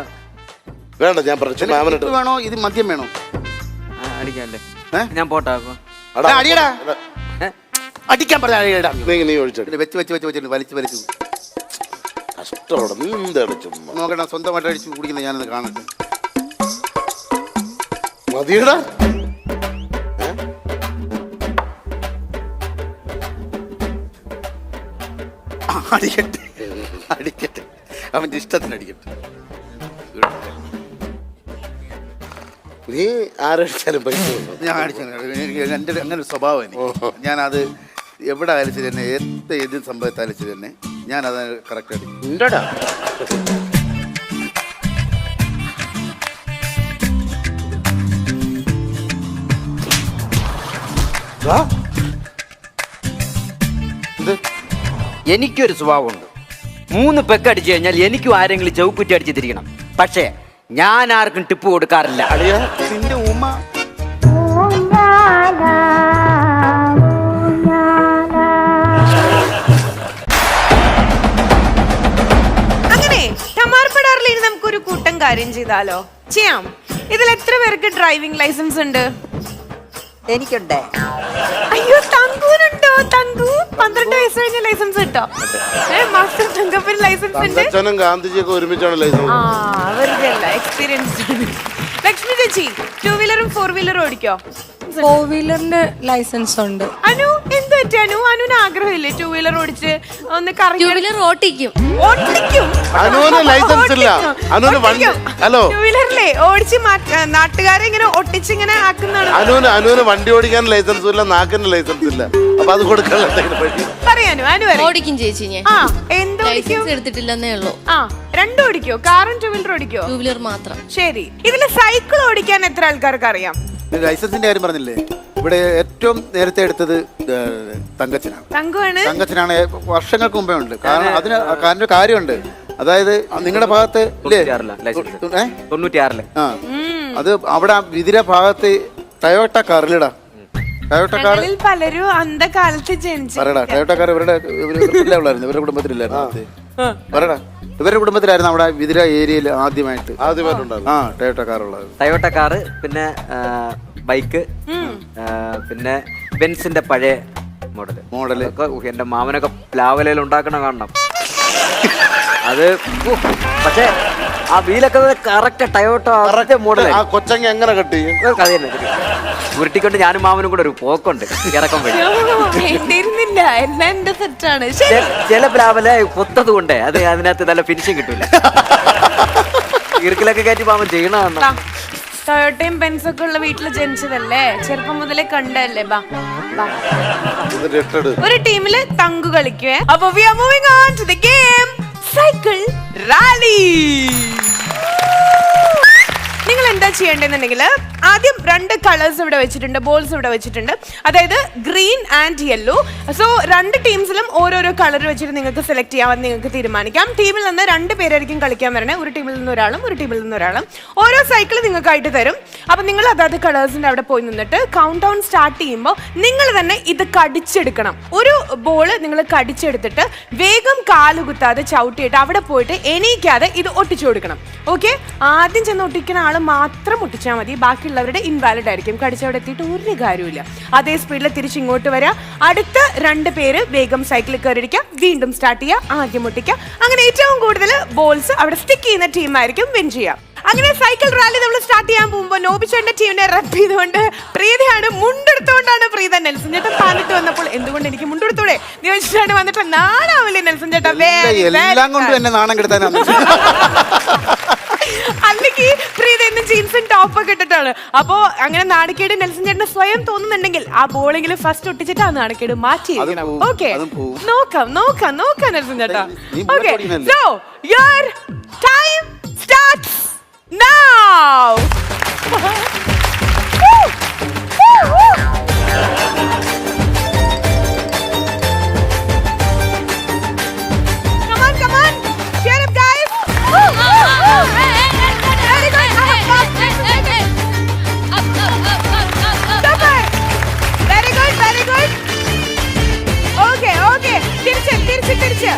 Speaker 2: വേണ്ട. ഞാൻ പറഞ്ഞു
Speaker 3: ടിപ്പ് വേണോ ഇത് മദ്യം വേണോ?
Speaker 4: അടിക്കാല്ലേ? ഞാൻ പോട്ടാക്കോ.
Speaker 3: അടിയടാ. അടിക്കാൻ പറഞ്ഞ
Speaker 2: നീ ഒഴിച്ചടി.
Speaker 3: വെച്ച് വലിച്ചു
Speaker 2: കഷ്ടോടെ. നീ എന്താണ് ചുമ്മാ
Speaker 3: നോക്കണ്ട. സ്വന്തമായിട്ട് അടിച്ച് കുടിക്കുന്നത് ഞാനത് കാണട്ടെ.
Speaker 2: മതിയടാ.
Speaker 3: അടിക്കട്ടെ. അവന്റെ ഇഷ്ടത്തിന് അടിക്കട്ടെ.
Speaker 2: നീ ആരടിച്ചാലും പൈസ
Speaker 3: ഞാൻ അടിച്ചു. എൻ്റെ അങ്ങനെ ഒരു സ്വഭാവം എനിക്ക്. ഞാനത് എവിടെ ആയാലും ശരി തന്നെ ഏത് സംഭവത്തായാലും ശരി തന്നെ ഞാനത് കറക്റ്റ് അടിക്കും.
Speaker 2: ഉണ്ടടാ.
Speaker 4: എനിക്കൊരു സ്വഭാവമുണ്ട്. 3 പെക്ക് അടിച്ചു കഴിഞ്ഞാൽ എനിക്കും ആരെങ്കിലും ചൗക്കുറ്റി അടിച്ച് തിരിക്കണം. പക്ഷേ ഞാൻ ആർക്കും ടിപ്പ് കൊടുക്കാറില്ല.
Speaker 3: നിന്റെ ഉമ്മ
Speaker 1: അങ്ങനെ ടമാർപടാറിൽ ഇനി നമുക്കൊരു കൂട്ടം കാര്യം ചെയ്താലോ? ചെയ്യാം. ഇതിൽ എത്ര പേർക്ക് ഡ്രൈവിംഗ് ലൈസൻസ് ഉണ്ട്?
Speaker 8: എനിക്കുണ്ട്.
Speaker 1: അയ്യോ തങ്കൂനുണ്ടോ? അയ്യോ തങ്കു 12 വയസ്സ് കഴിഞ്ഞ ലൈസൻസ് കിട്ടോ? മാസ്റ്റർ തങ്കപ്പന് ലൈസൻസ് ഉണ്ട്.
Speaker 2: തങ്കച്ചനും ഗാന്ധിജിയൊക്കെ ഒരുമിച്ചാണ് ലൈസൻസ്.
Speaker 1: വെറുതെ അല്ല, എക്സ്പീരിയൻസ്ഡ്. ലക്ഷ്മി ചേച്ചി 2 വീലറും 4 വീലറും ഓടിക്കോ?
Speaker 5: 4 വീലറിന്റെ ലൈസൻസ് ഉണ്ട്.
Speaker 1: അനു എന്ത് പറ്റി? അനുവിന് ആഗ്രഹമില്ലേ 2 വീലർ ഓടിച്ച് ഒന്ന്
Speaker 8: ടൂ വീലർ ഓട്ടിക്കും.
Speaker 1: ഓടിക്കും?
Speaker 2: അനുവിന് ലൈസൻസ് ഇല്ല. അനുവിന് വണ്ടി ഹലോ
Speaker 1: 2 വീലറിലെ ഓടിച്ച് നാട്ടുകാരെ ഇങ്ങനെ ഒട്ടിച്ചിങ്ങനെ ആക്കുന്നതാണ്.
Speaker 2: അനുവിന് വണ്ടി ഓടിക്കാൻ ലൈസൻസും ഇല്ല, നാക്കിന് ലൈസൻസ് ഇല്ല. അപ്പൊ അത് കൊടുക്കാനുള്ള വഴി
Speaker 1: പറയാനു അനു
Speaker 8: ഓടിക്കും ചേച്ചി. ഞാൻ
Speaker 1: എന്ത്
Speaker 8: ലൈസൻസ് എടുത്തിട്ടില്ലെന്നേ ഉള്ളൂ.
Speaker 1: രണ്ടും ഓടിക്കോ? കാറും 2 വീലർ ഓടിക്കോ?
Speaker 8: 2 വീലർ മാത്രം.
Speaker 1: ശരി. ഇതില് സൈക്കിൾ ഓടിക്കാൻ എത്ര ആൾക്കാർക്ക് അറിയാം?
Speaker 3: ലൈസൻസിന്റെ കാര്യം പറഞ്ഞില്ലേ, ഇവിടെ ഏറ്റവും നേരത്തെ എടുത്തത് തങ്കച്ചനാണ്. തങ്കച്ചനാണ് വർഷങ്ങൾക്ക് മുമ്പേ ഉണ്ട്. കാരണം അതിന് കാര്യമുണ്ട്. അതായത് നിങ്ങളുടെ ഭാഗത്ത് അത് അവിടെ വിതിര ഭാഗത്ത് ടൊയോട്ട കാറിലിടാ. ടൊയോട്ട കാർ
Speaker 1: പലരും അന്ധകാലത്ത്
Speaker 3: പറയടാ. ടൊയോട്ട കാർ ഇവരുടെ കുടുംബത്തിലില്ലായിരുന്നു. പറയടാ, ഇവരുടെ കുടുംബത്തിലായിരുന്നു അവിടെ വിതിര ഏരിയയിൽ ആദ്യമായിട്ടുണ്ടായിരുന്നു ടൊയോട്ട കാർ ഉള്ളത്.
Speaker 4: ടൊയോട്ട കാറ്, പിന്നെ ബൈക്ക്, പിന്നെ ബെൻസിന്റെ പഴയ മോഡല് ഒക്കെ എന്റെ മാമനൊക്കെ പ്ലാവലയിൽ ഉണ്ടാക്കണ കാണണം. അത് പക്ഷെ ആ വീലൊക്കെ കറക്റ്റ് ടൊയോട്ട മോഡൽ.
Speaker 2: ആ കൊച്ചങ്ങ എങ്ങനെ കെട്ടി
Speaker 4: കഥ തന്നെ ഉരുട്ടിക്കൊണ്ട് ഞാനും മാമനും കൂടെ ഒരു പോക്കുണ്ട് ഇറക്കം വഴി. ചില പ്ലാവല പൊത്തത് കൊണ്ടേ അത് അതിനകത്ത് നല്ല ഫിനിഷിങ് കിട്ടൂല. ഇറുക്കിലൊക്കെ കയറ്റി മാമൻ ചെയ്യണ.
Speaker 1: ടൊയോട്ടയും ബെൻസൊക്കെ ഉള്ള വീട്ടിൽ ജനിച്ചതല്ലേ, ചെറുപ്പം മുതലേ കണ്ടല്ലേ. ഒരു ടീമില് തങ്കു കളിക്കുവേ. അപ്പൊ we are moving on to the game cycle rally. നിങ്ങൾ എന്താ ചെയ്യേണ്ടതെന്നുണ്ടെങ്കിൽ ആദ്യം 2 കളേഴ്സ് ഇവിടെ വെച്ചിട്ടുണ്ട്, ബോൾസ് ഇവിടെ വെച്ചിട്ടുണ്ട്. അതായത് ഗ്രീൻ ആൻഡ് യെല്ലോ. സോ 2 ടീംസിലും ഓരോരോ കളർ വെച്ചിട്ട് നിങ്ങൾക്ക് സെലക്ട് ചെയ്യാമെന്ന് നിങ്ങൾക്ക് തീരുമാനിക്കാം. ടീമിൽ നിന്ന് 2 പേരായിരിക്കും കളിക്കാൻ വരണേ. ഒരു ടീമിൽ നിന്ന് ഒരാളും ഒരു ടീമിൽ നിന്ന് ഒരാളും. ഓരോ സൈക്കിൾ നിങ്ങൾക്കായിട്ട് തരും. അപ്പം നിങ്ങൾ അതായത് കളേഴ്സിൻ്റെ അവിടെ പോയി നിന്നിട്ട് കൗണ്ട് ഡൗൺ സ്റ്റാർട്ട് ചെയ്യുമ്പോൾ നിങ്ങൾ തന്നെ ഇത് കടിച്ചെടുക്കണം. ഒരു ബോള് നിങ്ങൾ കടിച്ചെടുത്തിട്ട് വേഗം കാലുകുത്താതെ ചവിട്ടിയിട്ട് അവിടെ പോയിട്ട് എണീക്കാതെ ഇത് ഒട്ടിച്ചു കൊടുക്കണം. ഓക്കെ, ആദ്യം ചെന്ന് ഒട്ടിക്കുന്ന ആൾ മാത്രം ഒട്ടിച്ചാൽ മതി. ബാക്കിയുള്ളവരുടെ ഇൻവാലിഡ് ആയിരിക്കും. കടിച്ചവിടെ എത്തിയിട്ട് ഒരു കാര്യമില്ല. അതേ സ്പീഡിൽ തിരിച്ചിങ്ങോട്ട് വരാം. അടുത്ത 2 പേര് വേഗം സൈക്കിളിൽ കയറിയിരിക്കുക, വീണ്ടും സ്റ്റാർട്ട് ചെയ്യുക, ആദ്യം ഒട്ടിക്കുക. അങ്ങനെ ഏറ്റവും കൂടുതൽ ബോൾസ് അവിടെ സ്റ്റിക്ക് ചെയ്യുന്ന ടീമായിരിക്കും വിൻ ചെയ്യുക. അങ്ങനെ സൈക്കിൾ റാലി നമ്മൾ സ്റ്റാർട്ട് ചെയ്യാൻ പോകുമ്പോൾ നോബിച്ചേട്ടന്റെ ടീമിനെ റെപ്പ് ചെയ്തുകൊണ്ട് പ്രീതയാണ് മുണ്ടെടുത്തുകൊണ്ടാണ് പ്രീത നെൽസൺ ചേട്ടൻ താന്നിട്ട് വന്നപ്പോൾ എന്തുകൊണ്ട് എനിക്ക് മുണ്ടെടുത്തൂടെ ചോദിച്ചിട്ടാണ് വന്നിട്ട് നാണാവില്ലേ നെൽസൺ ചേട്ടാ?
Speaker 3: എല്ലാം കൊണ്ട് എന്നെ നാണം കെടുത്താനാണ്.
Speaker 1: അല്ലെങ്കിൽ പ്രീത ഇന്ന് ജീൻസും ടോപ്പൊക്കെ ഇട്ടിട്ടാണ്. അപ്പോ അങ്ങനെ നാണക്കേട് നെൽസൺ ചേട്ടന് സ്വയം തോന്നുന്നുണ്ടെങ്കിൽ ആ ബോളെങ്കിലും ഫസ്റ്റ് ഒട്ടിച്ചിട്ട് ആ നാണക്കേട് മാറ്റി. ഓക്കെ, നോക്കാം നെൽസൺ ചേട്ടാ. Okay, so your time starts now. Come on, cheer up guys. Very good. Super. Very good. Okay. തിരിച്ച്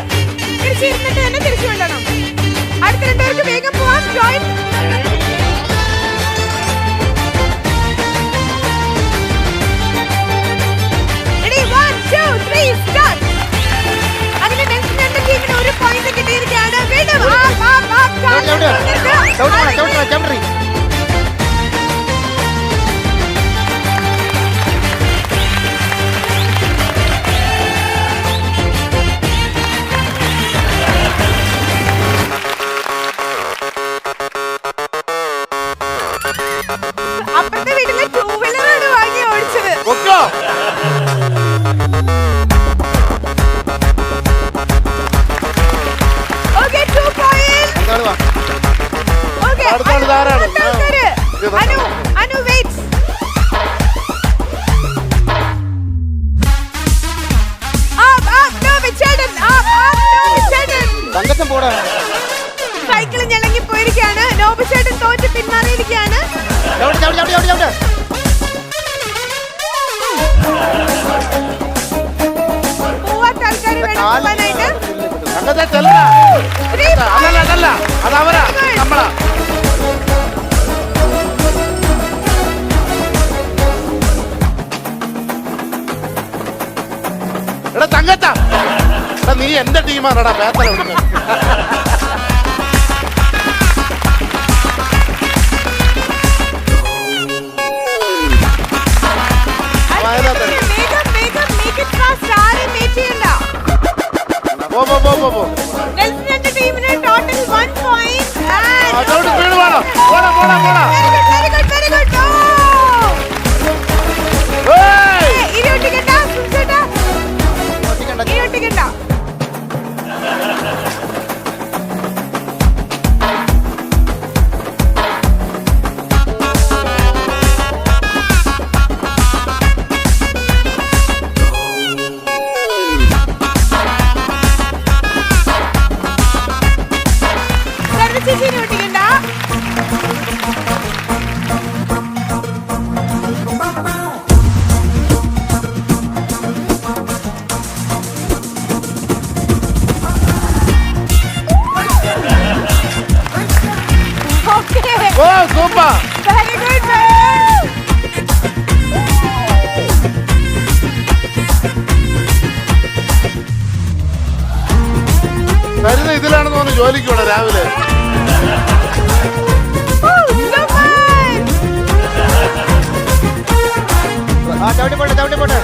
Speaker 1: ഇരുന്നിട്ട് തന്നെ തിരിച്ചു വിടണം. അടുത്ത 2 പേർക്ക് വേഗം പോവാം. ജോയിൻ. Ready, 1, 2, 3, start. അങ്ങനെ നെൽസൺ ചേട്ടന്റെ ടീമിന് 1 പോയിന്റ് കിട്ടിയിരിക്കുകയാണ്. വീണ്ടും അപ്പുറത്തെ വീട്ടിലെ 2 വീലറാണ് വാങ്ങി ഓടിച്ചത്. Okay, 2 point. Okay, Anu wait.
Speaker 3: Thankachan പോടാ.
Speaker 1: സൈക്കിൾ ഞെളങ്ങി പോയിരിക്കുകയാണ്. നോബിച്ചേട്ടൻ തോറ്റ് പിന്മാറിയിരിക്കുകയാണ്. പോവാത്ത ആൾക്കാർ വേണം പോവാനായിട്ട്.
Speaker 2: അതവരാ നമ്മളാ. എന്റെ ടീമാണടാ പേത്തല വിടുന്നത്.
Speaker 1: ടീമിന് ടോട്ടൽ 1 പോയിന്റ്.
Speaker 2: അതോട് സ്പീഡ് വേണം. പോടാ പോടാ പോടാ.
Speaker 1: Very good. ഇരുട്ടിക്കണ്ട സുചേട്ടാ, ഇരുട്ടിക്കണ്ട.
Speaker 2: ഓ സൂപ്പർ.
Speaker 1: Very good.
Speaker 2: വരുന്ന ഇതിലാണെന്ന് തോന്നുന്നു ജോലിക്ക് വേണം രാവിലെ.
Speaker 3: ചവിട്ടി പോട്ടെ.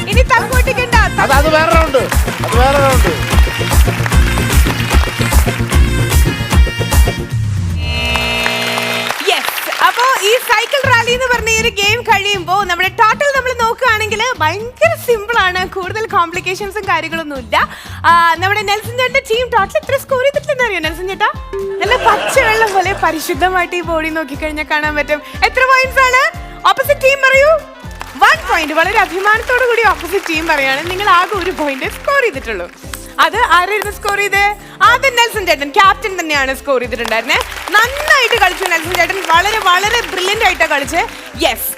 Speaker 1: ഇനി തങ്ങോട്ടിക്കണ്ട.
Speaker 2: അത് വേറെ റൗണ്ട്.
Speaker 1: അപ്പോ ഈ സൈക്കിൾ റാലി എന്ന് പറഞ്ഞ ഈ ഒരു ഗെയിം കഴിയുമ്പോൾ നമ്മുടെ ടോട്ടൽ നമ്മൾ നോക്കുകയാണെങ്കിൽ ഭയങ്കര സിമ്പിൾ ആണ്. കൂടുതൽ കോംപ്ലിക്കേഷൻസും കാര്യങ്ങളൊന്നും ഇല്ല. നമ്മുടെ നെൽസൺ ചേട്ടന്റെ ടീം ടോട്ടൽ എത്ര സ്കോർ ചെയ്തിട്ടുണ്ടെന്ന് അറിയോ നെൽസൺ ചേട്ടാ? നല്ല പച്ചവെള്ളം പോലെ പരിശുദ്ധമായിട്ട് ഈ ബോഡി നോക്കിക്കഴിഞ്ഞാൽ കാണാൻ പറ്റും. എത്ര പോയിന്റ്സ് ആണ്? ഓപ്പോസിറ്റ് ടീം പറയൂ. 1 പോയിന്റ്. വളരെ അഭിമാനത്തോടു കൂടി ഓപ്പോസിറ്റ് ടീം പറയാണ് നിങ്ങൾ ആകെ 1 പോയിന്റ് സ്കോർ ചെയ്തിട്ടുള്ളൂ. അത് ആരായിരുന്നു സ്കോർ ചെയ്തേ? ആദ്യം നെൽസൺ ചേട്ടൻ, ക്യാപ്റ്റൻ തന്നെയാണ് സ്കോർ ചെയ്തിട്ടുണ്ടായിരുന്നെ. നന്നായിട്ട് കളിച്ചു നെൽസൺ ചേട്ടൻ. വളരെ വളരെ ബ്രില്യന്റ് ആയിട്ടാ കളിച്ച്. യെസ്.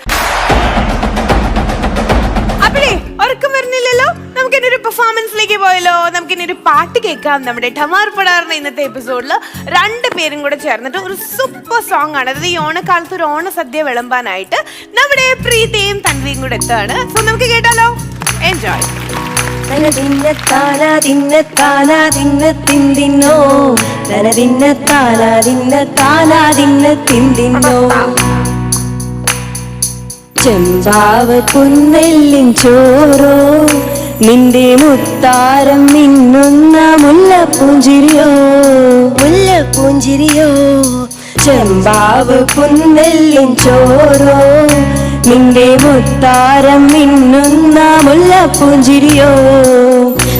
Speaker 1: അപ്പഴേ ഉറക്കം വരുന്നില്ലല്ലോ, നമുക്ക് ഇനി ഒരു പെർഫോമൻസിലേക്ക് പോയല്ലോ. നമുക്ക് ഇനി ഒരു പാട്ട് കേൾക്കാം. നമ്മുടെ ഠമാർ പടാറിന്റെ ഇന്നത്തെ എപ്പിസോഡിൽ 2 പേരും കൂടെ ചേർന്നിട്ട് ഒരു സൂപ്പർ സോങ് ആണ്. അതായത് ഈ ഓണക്കാലത്ത് ഒരു ഓണസദ്യ വിളമ്പാനായിട്ട് നമ്മുടെ പ്രീതിയും തൻവിയും കൂടെ എത്താണ്. സോ നമുക്ക് കേട്ടാലോ. എൻജോയ്.
Speaker 9: ചെമ്പാവ് പുന്നെല്ലിൻ ചോറോ നിന്റെ മുത്താരം മിന്നുന്ന മുല്ലപ്പൂഞ്ചിരിയോ ചെമ്പാവ് പുന്നെല്ലിൻ ചോറോ നിന്റെ മുത്താരം മിന്നുന്ന മുല്ലപ്പൂഞ്ചിരിയോ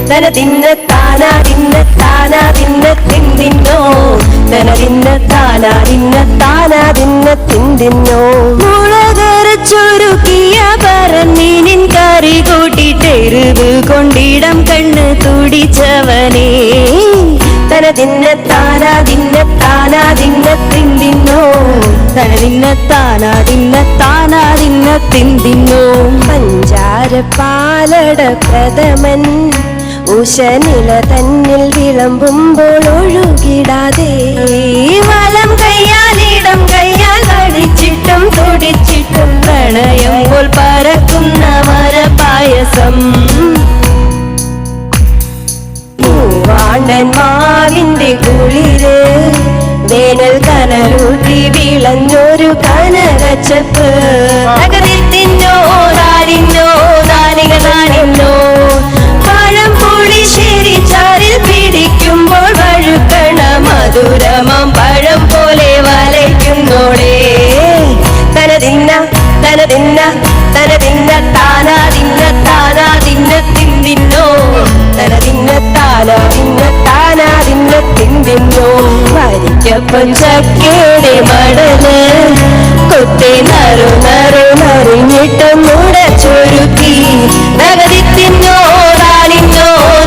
Speaker 9: തന തിന്ന താനാ തിന്ന താനാ തിന്ന തിന്നിന്നോ തന തിന്ന താനാ തിന്ന തിന്നിന്നോ മുളകരച്ചൊരുക്കിയ പറന്നീനിൻ കറി കൂട്ടിട്ടെരുവ് കൊണ്ടിടം കണ്ണ് തുടിച്ചവനേ തന തിന്ന താനാ തിന്ന തിന്നിന്നോ തന തിന്ന താനാ തിന്ന തിന്നിന്നോ പഞ്ചാര പാലട പ്രഥമൻ ഉഷനില തന്നിൽ വിളമ്പുമ്പോൾ ഒഴുകിടാതെ വലം കയ്യാലിടം കയ്യാൽ അടിച്ചിട്ടും തുടിച്ചിട്ടും പ്രണയം പോൽ പറക്കുന്ന മരപായസം മൂവാണ്ടൻ മാവിന്റെ കുളിര് വേനൽ കനലൂട്ടി വിളഞ്ഞൊരു കനകച്ചപ്പ് നഗതിൽ തിന്നോ നാടിന്നോ നാനികളാണിന്നോ പഴം പുളിശ്ശേരി ചാറിൽ പിടിക്കുമ്പോൾ വഴുക്കണ മധുരമാം പഴം പോലെ വലയ്ക്കുന്നോളേ തന തിന്ന താനാ തിന്ന തിന്നിന്നോ തന തിന്ന താനാ തിന്ന തിന്നിന്നോ വരിക്കപ്പം ചക്കയുടെ മടല് കൊത്തെ നറുനറിഞ്ഞിട്ട് മുടച്ചൊരുക്കി നഗതി തിന്നോ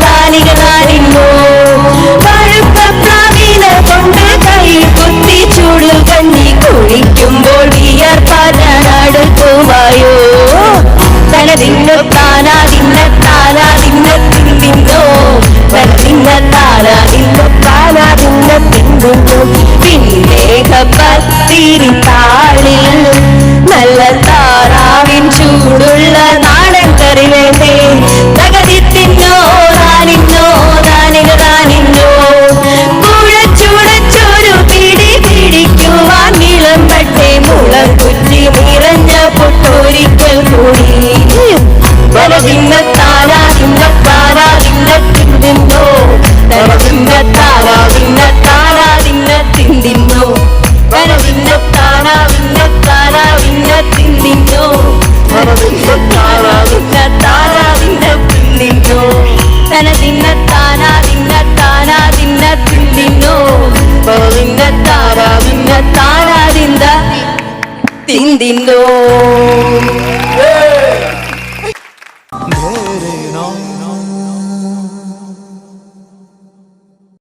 Speaker 9: നാനികളാനിന്നോ പഴുപ്പപ്രാവിന കൊണ്ട് കൈ കുത്തി ചൂട് കഞ്ഞി കുഴിക്കുമ്പോൾ വിയർപ്പാനാടുക്കുമായോ തന തിന്നോ താനാ തിന്ന തിന്നിന്നോ തന തിന്ന താനാ തിന്ന തിന്നിന്നോ പിന്നേക പത്തിരി താളിൽ നല്ല എന്തിന്തോ